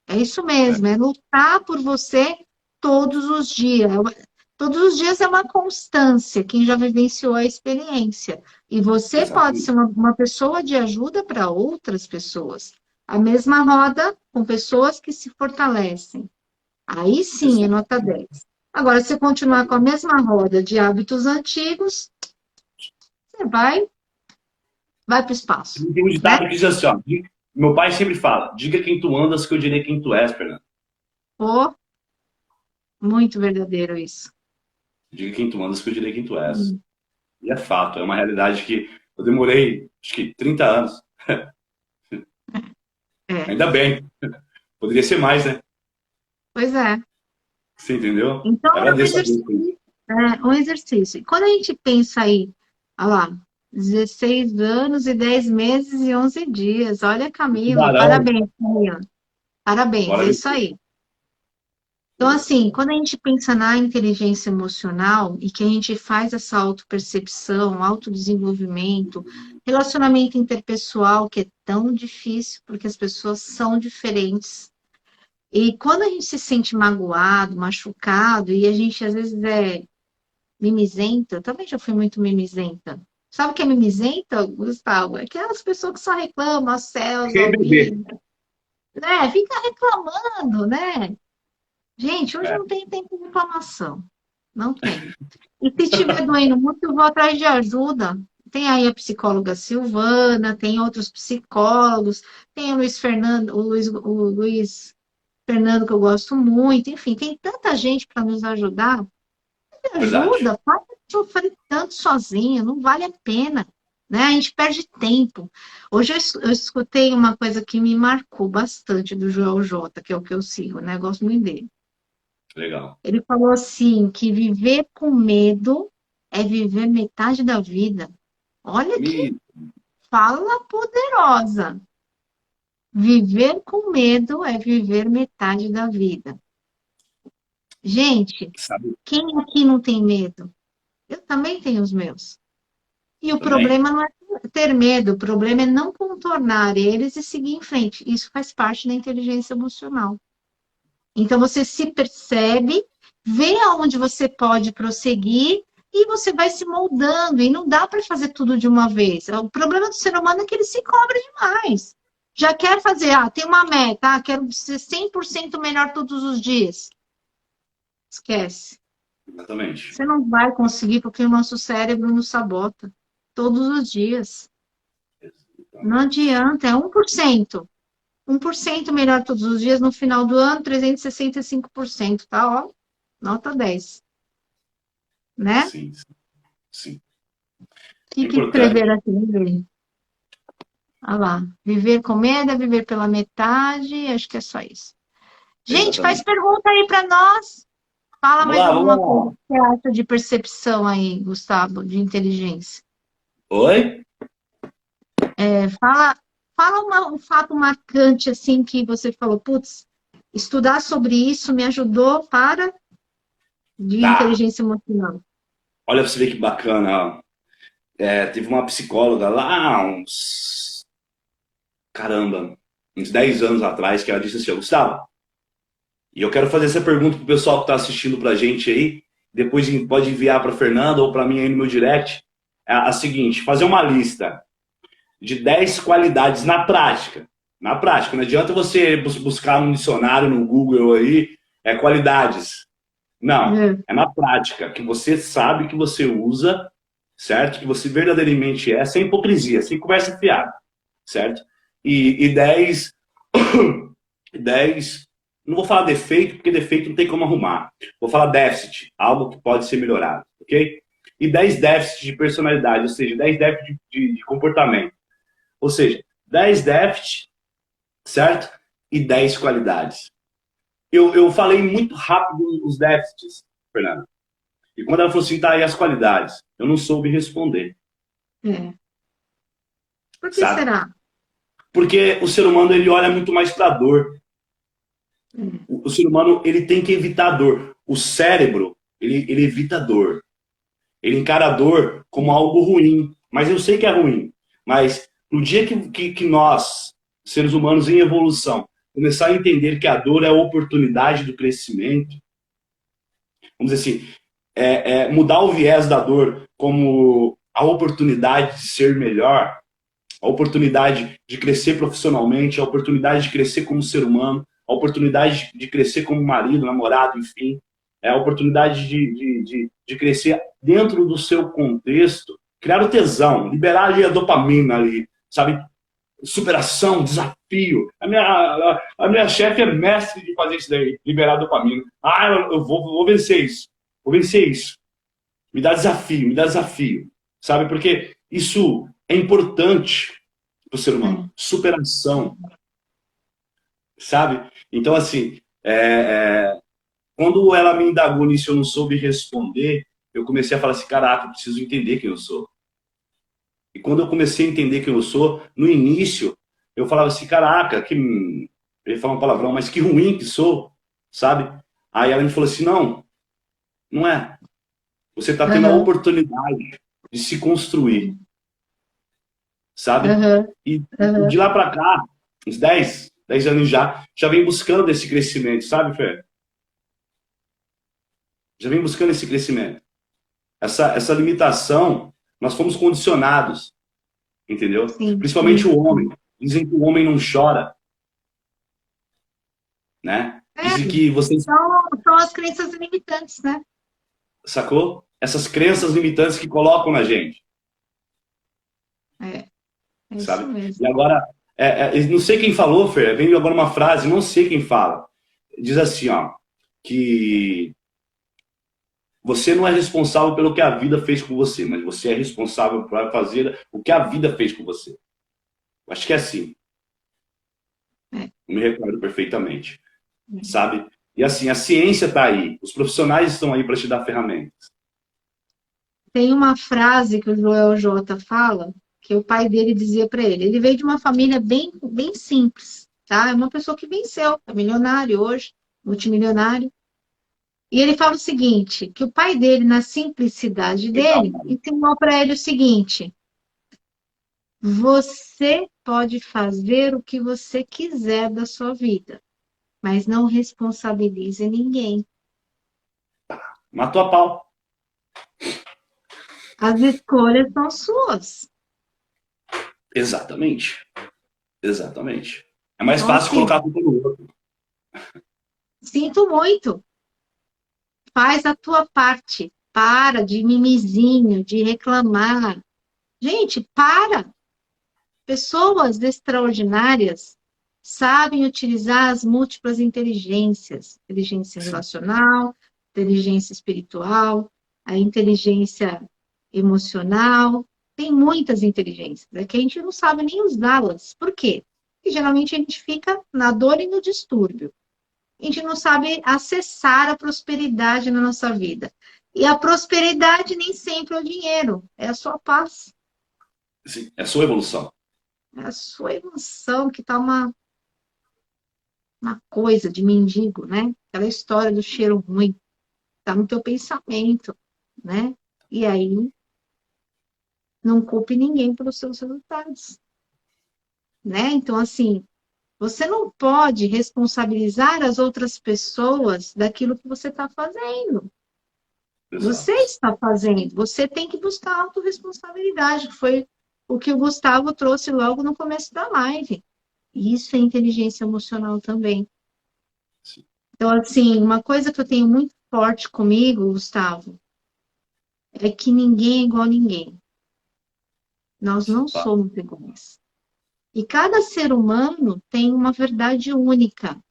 É isso né? mesmo, é lutar por você todos os dias. Todos os dias é uma constância, quem já vivenciou a experiência. E você pode ser Exatamente. uma pessoa de ajuda para outras pessoas. A mesma roda com pessoas que se fortalecem. Aí sim é nota 10. Agora, se você continuar com a mesma roda de hábitos antigos, você vai para o espaço, Tem um né? ditado que diz assim, ó, meu pai sempre fala, diga quem tu andas que eu direi quem tu és, Fernando. Pô, muito verdadeiro isso. Diga quem tu andas que eu direi quem tu és. Hum. E é fato, é uma realidade que eu demorei, acho que 30 anos. É, Ainda bem. Poderia ser mais, né? pois é. Você entendeu? Então, é um Agradeço a Deus por isso. exercício. É um exercício. E quando a gente pensa aí, olha lá, 16 anos e 10 meses e 11 dias. Olha, Camila, Tubarão, parabéns, Camila. Parabéns, bora é ver. isso aí. Então, assim, quando a gente pensa na inteligência emocional e que a gente faz essa autopercepção, autodesenvolvimento, relacionamento interpessoal, que é tão difícil, porque as pessoas são diferentes. E quando a gente se sente magoado, machucado, e a gente às vezes é mimizenta, eu também já fui muito mimizenta. Sabe o que é mimizenta, Gustavo? É aquelas pessoas que só reclamam, aos céus, Quem ao beber? ouvido, né? Fica reclamando, né? Gente, hoje É, não tem tempo de reclamação. Não tem. E se estiver doendo muito, eu vou atrás de ajuda. Tem aí a psicóloga Silvana, tem outros psicólogos, tem o Luiz Fernando, o Luiz Fernando, que eu gosto muito. Enfim, tem tanta gente para nos ajudar. Me verdade. ajuda, para de sofrer tanto sozinha, não vale a pena. Né? A gente perde tempo. Hoje eu escutei uma coisa que me marcou bastante do Joel J, que é o que eu sigo, né? Eu gosto muito dele. Legal. Ele falou assim, que viver com medo é viver metade da vida. Olha que Me, fala poderosa. Viver com medo é viver metade da vida. Gente, sabe, quem aqui não tem medo? Eu também tenho os meus. E o também. problema não é ter medo, o problema é não contornar eles e seguir em frente. Isso faz parte da inteligência emocional. Então você se percebe, vê aonde você pode prosseguir e você vai se moldando. E não dá para fazer tudo de uma vez. O problema do ser humano é que ele se cobra demais. Já quer fazer, tem uma meta, quero ser 100% melhor todos os dias. Esquece. Exatamente. Você não vai conseguir porque o nosso cérebro nos sabota todos os dias. Não Exatamente. adianta, é 1%. 1% melhor todos os dias, no final do ano, 365%, tá? Ó, nota 10, né? Sim, sim, sim. O É que escrever importante. aqui? Viver? Olha lá. Viver com medo é viver pela metade, acho que é só isso. Gente, faz Exatamente. pergunta aí para nós. Fala Vamos mais lá, alguma vamos coisa lá. que você acha de percepção aí, Gustavo, de inteligência. Oi? Fala, um fato marcante, assim, que você falou, putz, estudar sobre isso me ajudou para de Tá. inteligência emocional. Olha pra você ver que bacana. Ó. Teve uma psicóloga lá, caramba, uns 10 anos atrás, que ela disse assim, ó, Gustavo, e eu quero fazer essa pergunta pro pessoal que tá assistindo pra gente aí, depois pode enviar pra Fernanda ou pra mim aí no meu direct. É a seguinte, fazer uma lista de 10 qualidades na prática. Na prática, não adianta você buscar um dicionário no Google aí, qualidades. Não, É, é na prática, que você sabe que você usa, certo? Que você verdadeiramente é, sem hipocrisia, sem conversa fiada, certo? E 10, 10, não vou falar defeito, porque defeito não tem como arrumar. Vou falar déficit, algo que pode ser melhorado, ok? E 10 déficits de personalidade, ou seja, 10 déficits de comportamento. Ou seja, 10 déficits, certo? E 10 qualidades. Eu falei muito rápido os déficits, Fernando. E quando ela falou assim, tá aí as qualidades, eu não soube responder, é. Por que sabe? será? Porque o ser humano, ele olha muito mais para a dor. É. O ser humano, ele tem que evitar a dor. O cérebro, ele evita a dor. Ele encara a dor como algo ruim. Mas eu sei que é ruim. Mas no dia que nós, seres humanos em evolução, começar a entender que a dor é a oportunidade do crescimento, vamos dizer assim, mudar o viés da dor como a oportunidade de ser melhor, a oportunidade de crescer profissionalmente, a oportunidade de crescer como ser humano, a oportunidade de crescer como marido, namorado, enfim, a oportunidade de crescer dentro do seu contexto, criar o tesão, liberar ali a dopamina ali, sabe? Superação, desafio. A minha chefe é mestre de fazer isso daí, liberar a dopamina. Eu vou vencer isso. Vou vencer isso. Me dá desafio. Sabe? Porque isso é importante para o ser humano. É. Superação, sabe? Então, assim, quando ela me indagou nisso, eu não soube responder, eu comecei a falar assim, caraca, eu preciso entender quem eu sou. E quando eu comecei a entender quem eu sou, no início, eu falava assim, caraca, que... Eu ia falar um palavrão, mas que ruim que sou, sabe? Aí ela me falou assim, não, não é. Você está tendo a Aham, oportunidade de se construir, sabe? aham, E de aham. lá para cá, uns 10 anos já vem buscando esse crescimento, sabe, Fê? Já vem buscando esse crescimento. Essa limitação Nós fomos condicionados, entendeu? Sim, Principalmente sim. o homem. Dizem que o homem não chora, né? É, Dizem que vocês, são as crenças limitantes, né? sacou? Essas crenças limitantes que colocam na gente, É, é isso sabe? mesmo. E agora, não sei quem falou, Fer, veio agora uma frase, não sei quem fala. Diz assim, ó, que você não é responsável pelo que a vida fez com você, mas você é responsável por fazer o que a vida fez com você. Acho que é assim, É, não me recordo perfeitamente, é. sabe? E assim, a ciência está aí, os profissionais estão aí para te dar ferramentas. Tem uma frase que o Joel J fala, que o pai dele dizia para ele. Ele veio de uma família bem, bem simples, tá? É uma pessoa que venceu, é milionário hoje, multimilionário. E ele fala o seguinte, que o pai dele, na simplicidade Legal, dele, mano. ensinou para ele o seguinte: você pode fazer o que você quiser da sua vida, mas não responsabilize ninguém. Matou a pau. As escolhas são suas. Exatamente. Exatamente. É mais Então, fácil assim, colocar a culpa no outro. sinto muito. Faz a tua parte. Para de mimizinho, de reclamar. Gente, para. Pessoas extraordinárias sabem utilizar as múltiplas inteligências. Inteligência relacional, inteligência espiritual, a inteligência emocional. Tem muitas inteligências. É que a gente não sabe nem usá-las. Por quê? Porque geralmente a gente fica na dor e no distúrbio. A gente não sabe acessar a prosperidade na nossa vida. E a prosperidade nem sempre é o dinheiro, é a sua paz, Sim, é a sua evolução. é a sua emoção, que está uma coisa de mendigo, né? Aquela história do cheiro ruim, está no teu pensamento, né? E aí, não culpe ninguém pelos seus resultados, né? Então, assim, você não pode responsabilizar as outras pessoas daquilo que você está fazendo. Você Exato. está fazendo, você tem que buscar autorresponsabilidade, que foi o que o Gustavo trouxe logo no começo da live. E isso é inteligência emocional também. Sim. Então, assim, uma coisa que eu tenho muito forte comigo, Gustavo, é que ninguém é igual a ninguém. Nós não somos iguais. E cada ser humano tem uma verdade única.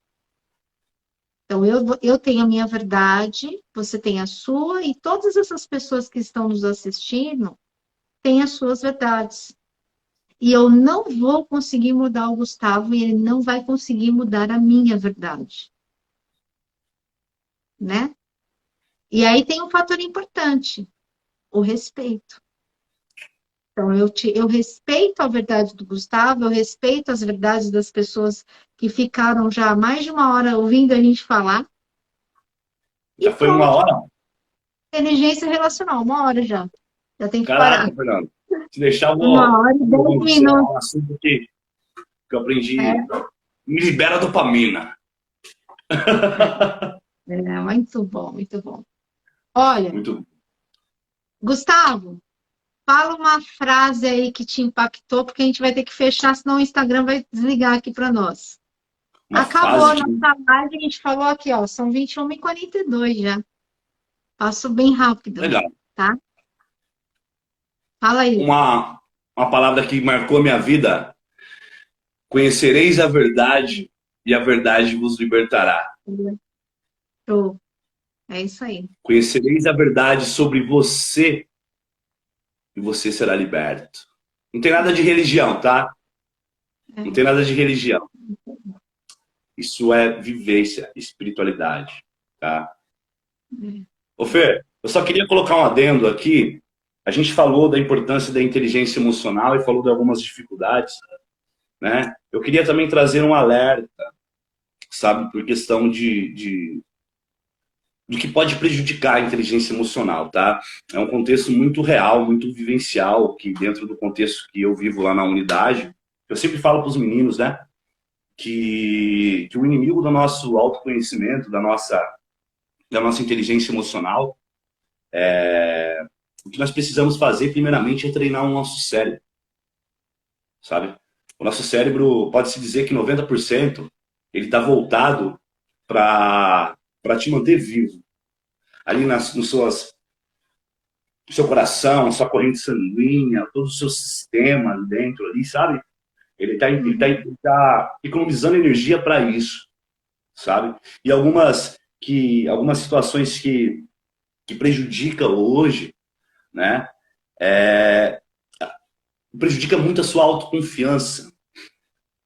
Então, eu tenho a minha verdade, você tem a sua, e todas essas pessoas que estão nos assistindo têm as suas verdades. E eu não vou conseguir mudar o Gustavo e ele não vai conseguir mudar a minha verdade, né? E aí tem um fator importante, o respeito. Então, eu respeito a verdade do Gustavo, eu respeito as verdades das pessoas que ficaram já mais de uma hora ouvindo a gente falar, e Já foi uma pronto. hora? Inteligência relacional, uma hora já. Já tem que parar. Caraca, Fernando. Se deixar, Uma hora e eu vou 10 encerrar um minutos. assunto que eu aprendi. É, Me libera dopamina. muito bom, muito bom. Olha, Muito. Gustavo, fala uma frase aí que te impactou, porque a gente vai ter que fechar, senão o Instagram vai desligar aqui para nós. Uma Acabou frase a que. nossa live, a gente falou aqui, ó, são 21h42 já. Passou bem rápido, Legal. tá? Fala aí. Uma palavra que marcou a minha vida. Conhecereis a verdade e a verdade vos libertará. Show. É isso aí. Conhecereis a verdade sobre você e você será liberto. Não tem nada de religião, tá? Não tem É, nada de religião. Isso é vivência, espiritualidade, tá? é. Ô Fer, eu só queria colocar um adendo aqui. A gente falou da importância da inteligência emocional e falou de algumas dificuldades, né? Eu queria também trazer um alerta, sabe, por questão do que pode prejudicar a inteligência emocional, tá? É um contexto muito real, muito vivencial, que dentro do contexto que eu vivo lá na unidade, eu sempre falo para os meninos, né, que o inimigo do nosso autoconhecimento, da nossa inteligência emocional, o que nós precisamos fazer, primeiramente, é treinar o nosso cérebro, sabe? O nosso cérebro, pode-se dizer que 90% ele está voltado para te manter vivo. Ali no seu coração, sua corrente sanguínea, todo o seu sistema dentro ali, sabe? Ele tá economizando energia para isso, sabe? E algumas situações que prejudicam hoje, né? É, prejudica muito a sua autoconfiança,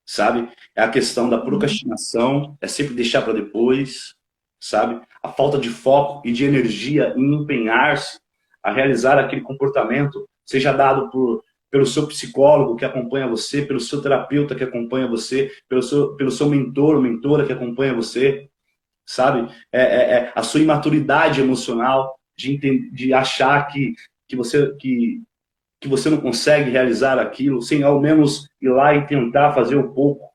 sabe? É a questão da procrastinação, é sempre deixar para depois, sabe? A falta de foco e de energia em empenhar-se a realizar aquele comportamento, seja dado pelo seu psicólogo que acompanha você, pelo seu terapeuta que acompanha você, pelo seu mentor ou mentora que acompanha você, sabe? A sua imaturidade emocional de achar que você não consegue realizar aquilo, sem ao menos ir lá e tentar fazer um pouco.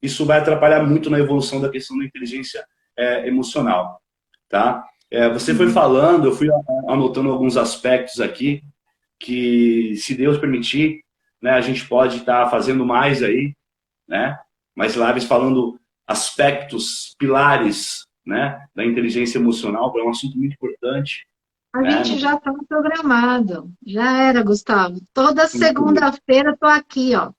Isso vai atrapalhar muito na evolução da questão da inteligência emocional, tá? Você foi falando, eu fui anotando alguns aspectos aqui, que se Deus permitir, né, a gente pode estar fazendo mais aí, né? Mais lives falando aspectos, pilares, né, da inteligência emocional, que é um assunto muito importante. A Né? gente já está programado. Já era, Gustavo. Toda segunda-feira eu tô aqui, ó,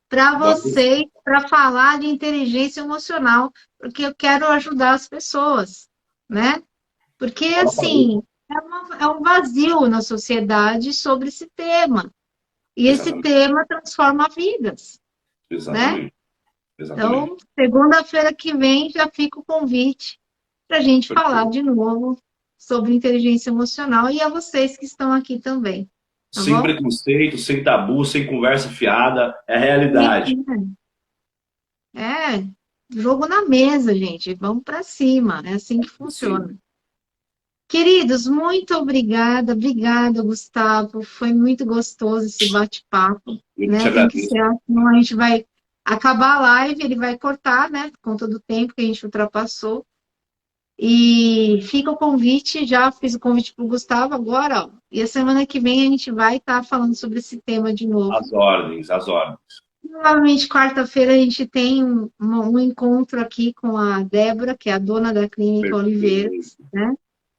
para vocês, para falar de inteligência emocional, porque eu quero ajudar as pessoas, né? Porque, assim, é um vazio na sociedade sobre esse tema. E esse Exatamente. tema transforma vidas, né? Exatamente. Exatamente. Então, segunda-feira que vem já fica o convite para a gente Perfeito. falar de novo sobre inteligência emocional e a vocês que estão aqui também. Tá Sem bom? preconceito, sem tabu, sem conversa fiada, é a realidade. É, jogo na mesa, gente. Vamos para cima. É assim que Sim. funciona. Queridos, muito obrigada. Obrigada, Gustavo. Foi muito gostoso esse bate-papo, Eu te né? Tem que agradeço. ser, senão a gente vai acabar a live, ele vai cortar, né? Por conta do tempo que a gente ultrapassou. E fica o convite, já fiz o convite para o Gustavo agora, ó. E a semana que vem a gente vai estar falando sobre esse tema de novo. As ordens, as ordens. Provavelmente quarta-feira a gente tem um encontro aqui com a Débora, que é a dona da Clínica Oliveira, né?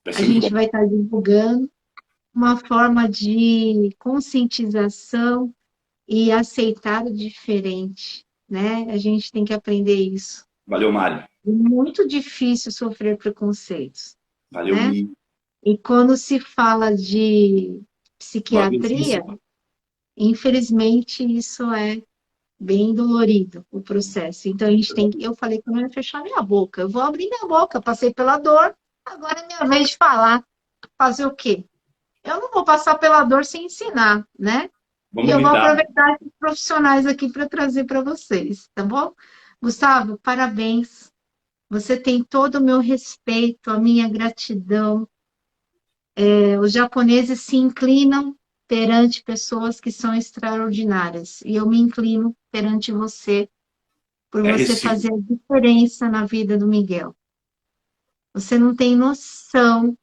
A gente vai estar divulgando uma forma de conscientização e aceitar o diferente, né? A gente tem que aprender isso. Valeu, Mário. É muito difícil sofrer preconceitos, Valeu, né? Mi. E quando se fala de psiquiatria, infelizmente isso é bem dolorido, o processo. Então a gente tem que, eu falei que eu não ia fechar minha boca, eu vou abrir minha boca, passei pela dor, agora é minha vez de falar. Fazer o quê? Eu não vou passar pela dor sem ensinar, né? Vamos E eu vou gritar. aproveitar esses profissionais aqui para trazer para vocês, tá bom? Gustavo, parabéns. Você tem todo o meu respeito, a minha gratidão. Os japoneses se inclinam perante pessoas que são extraordinárias. E eu me inclino perante você, por você fazer a diferença na vida do Miguel. Você não tem noção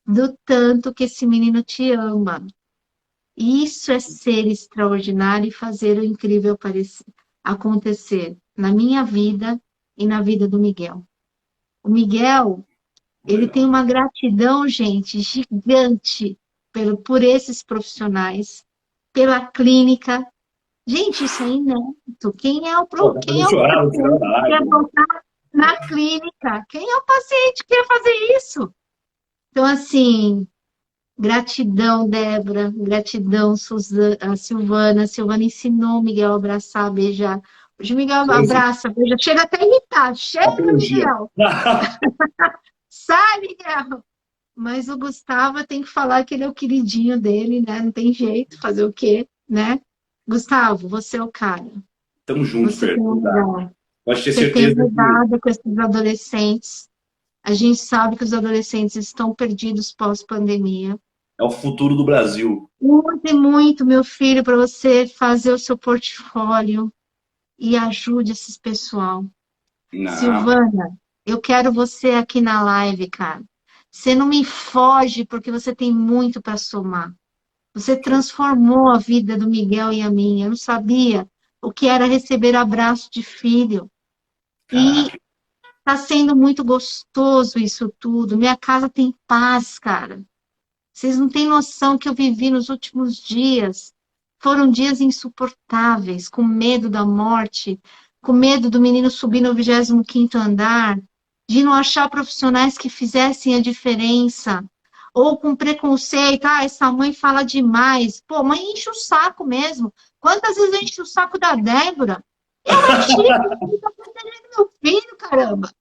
do tanto que esse menino te ama. Isso é ser extraordinário e fazer o incrível acontecer na minha vida e na vida do Miguel. O Miguel, ele tem uma gratidão, gente, gigante por esses profissionais, pela clínica. Gente, isso é inédito. Quem é o paciente que quer voltar na clínica? Quem é o paciente que quer fazer isso? Então, assim, gratidão, Débora, gratidão, Silvana. A Silvana ensinou o Miguel a abraçar, beijar. Hoje o Miguel abraça, beija. Chega até a imitar. Chega, Miguel! Sai, Miguel! Mas o Gustavo tem que falar que ele é o queridinho dele, né? Não tem jeito, fazer o quê, né? Gustavo, você é o cara. Tamo junto, você tem um lugar. Pode ter você certeza tem cuidado com esses adolescentes. A gente sabe que os adolescentes estão perdidos pós-pandemia. É o futuro do Brasil. Use muito, meu filho, para você fazer o seu portfólio e ajude esse pessoal. Não. Silvana, eu quero você aqui na live, cara. Você não me foge porque você tem muito para somar. Você transformou a vida do Miguel e a minha. Eu não sabia o que era receber abraço de filho. E Caraca, está sendo muito gostoso isso tudo. Minha casa tem paz, cara. Vocês não têm noção que eu vivi nos últimos dias. Foram dias insuportáveis, com medo da morte, com medo do menino subir no 25º andar, de não achar profissionais que fizessem a diferença, ou com preconceito, essa mãe fala demais. Pô, mãe enche o saco mesmo. Quantas vezes eu enchi o saco da Débora? Eu enchi, eu tô protegendo meu filho, caramba.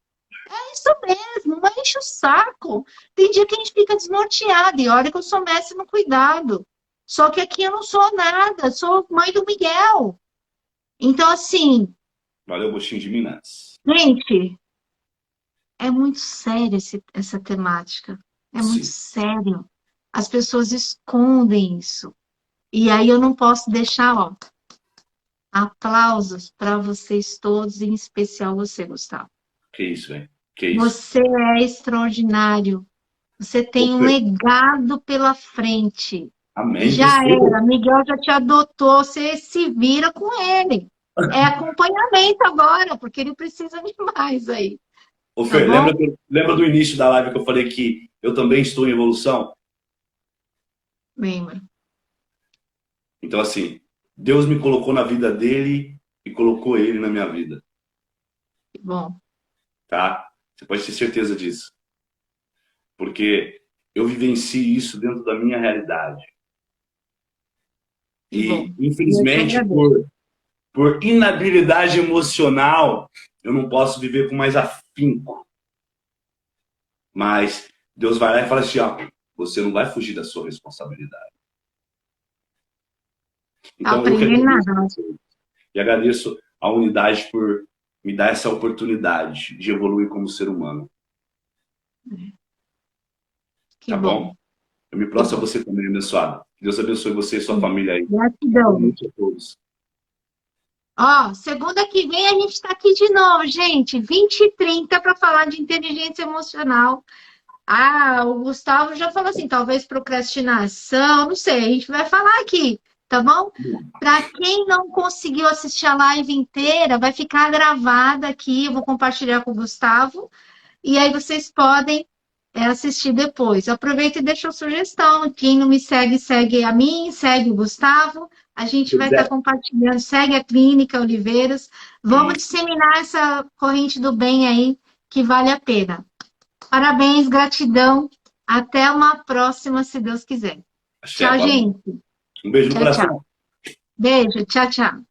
É isso mesmo, não enche o saco. Tem dia que a gente fica desnorteado, e olha que eu sou mestre no cuidado. Só que aqui eu não sou nada, sou mãe do Miguel. Então, assim, valeu, Bochinho de Minas. gente, é muito sério essa temática. É muito Sim. sério. As pessoas escondem isso. E aí eu não posso deixar, ó, aplausos para vocês todos, em especial você, Gustavo. Que isso, velho. Que isso. Você é extraordinário. Você Ô, tem um Fer, legado pela frente. amém, Já recebo. era, Miguel já te adotou, você se vira com ele. É acompanhamento agora, porque ele precisa de mais aí, Ô, tá Fer, bom? lembra do início da live que eu falei que eu também estou em evolução? Lembra. Então, assim, Deus me colocou na vida dele e colocou ele na minha vida, Que bom, tá? Você pode ter certeza disso. Porque eu vivencio isso dentro da minha realidade. que E, bom. E eu te infelizmente, agradeço. por inabilidade emocional, eu não posso viver com mais afinco. Mas Deus vai lá e fala assim, ó, você não vai fugir da sua responsabilidade. Tá Então eu que aprendendo agradeço nada, mas e agradeço a unidade por me dar essa oportunidade de evoluir como ser humano, que tá bom? bom, Eu me que prostro a bom. você também, abençoado. Deus abençoe você e sua Sim. família aí. Boa Gratidão. noite a todos. Ó, segunda que vem a gente está aqui de novo, gente. 20h30 para falar de inteligência emocional. O Gustavo já falou assim, talvez procrastinação, não sei, a gente vai falar aqui, tá bom? Para quem não conseguiu assistir a live inteira, vai ficar gravada aqui, eu vou compartilhar com o Gustavo, e aí vocês podem assistir depois. Aproveita e deixa a sugestão. Quem não me segue, segue a mim, segue o Gustavo. A gente Se vai estar quiser, compartilhando, segue a Clínica Oliveiras. Vamos disseminar essa corrente do bem aí, que vale a pena. Parabéns, gratidão. Até uma próxima, se Deus quiser. axé, Tchau, valeu. gente. Um beijo no Tchau, tchau. coração. Beijo. Tchau, tchau.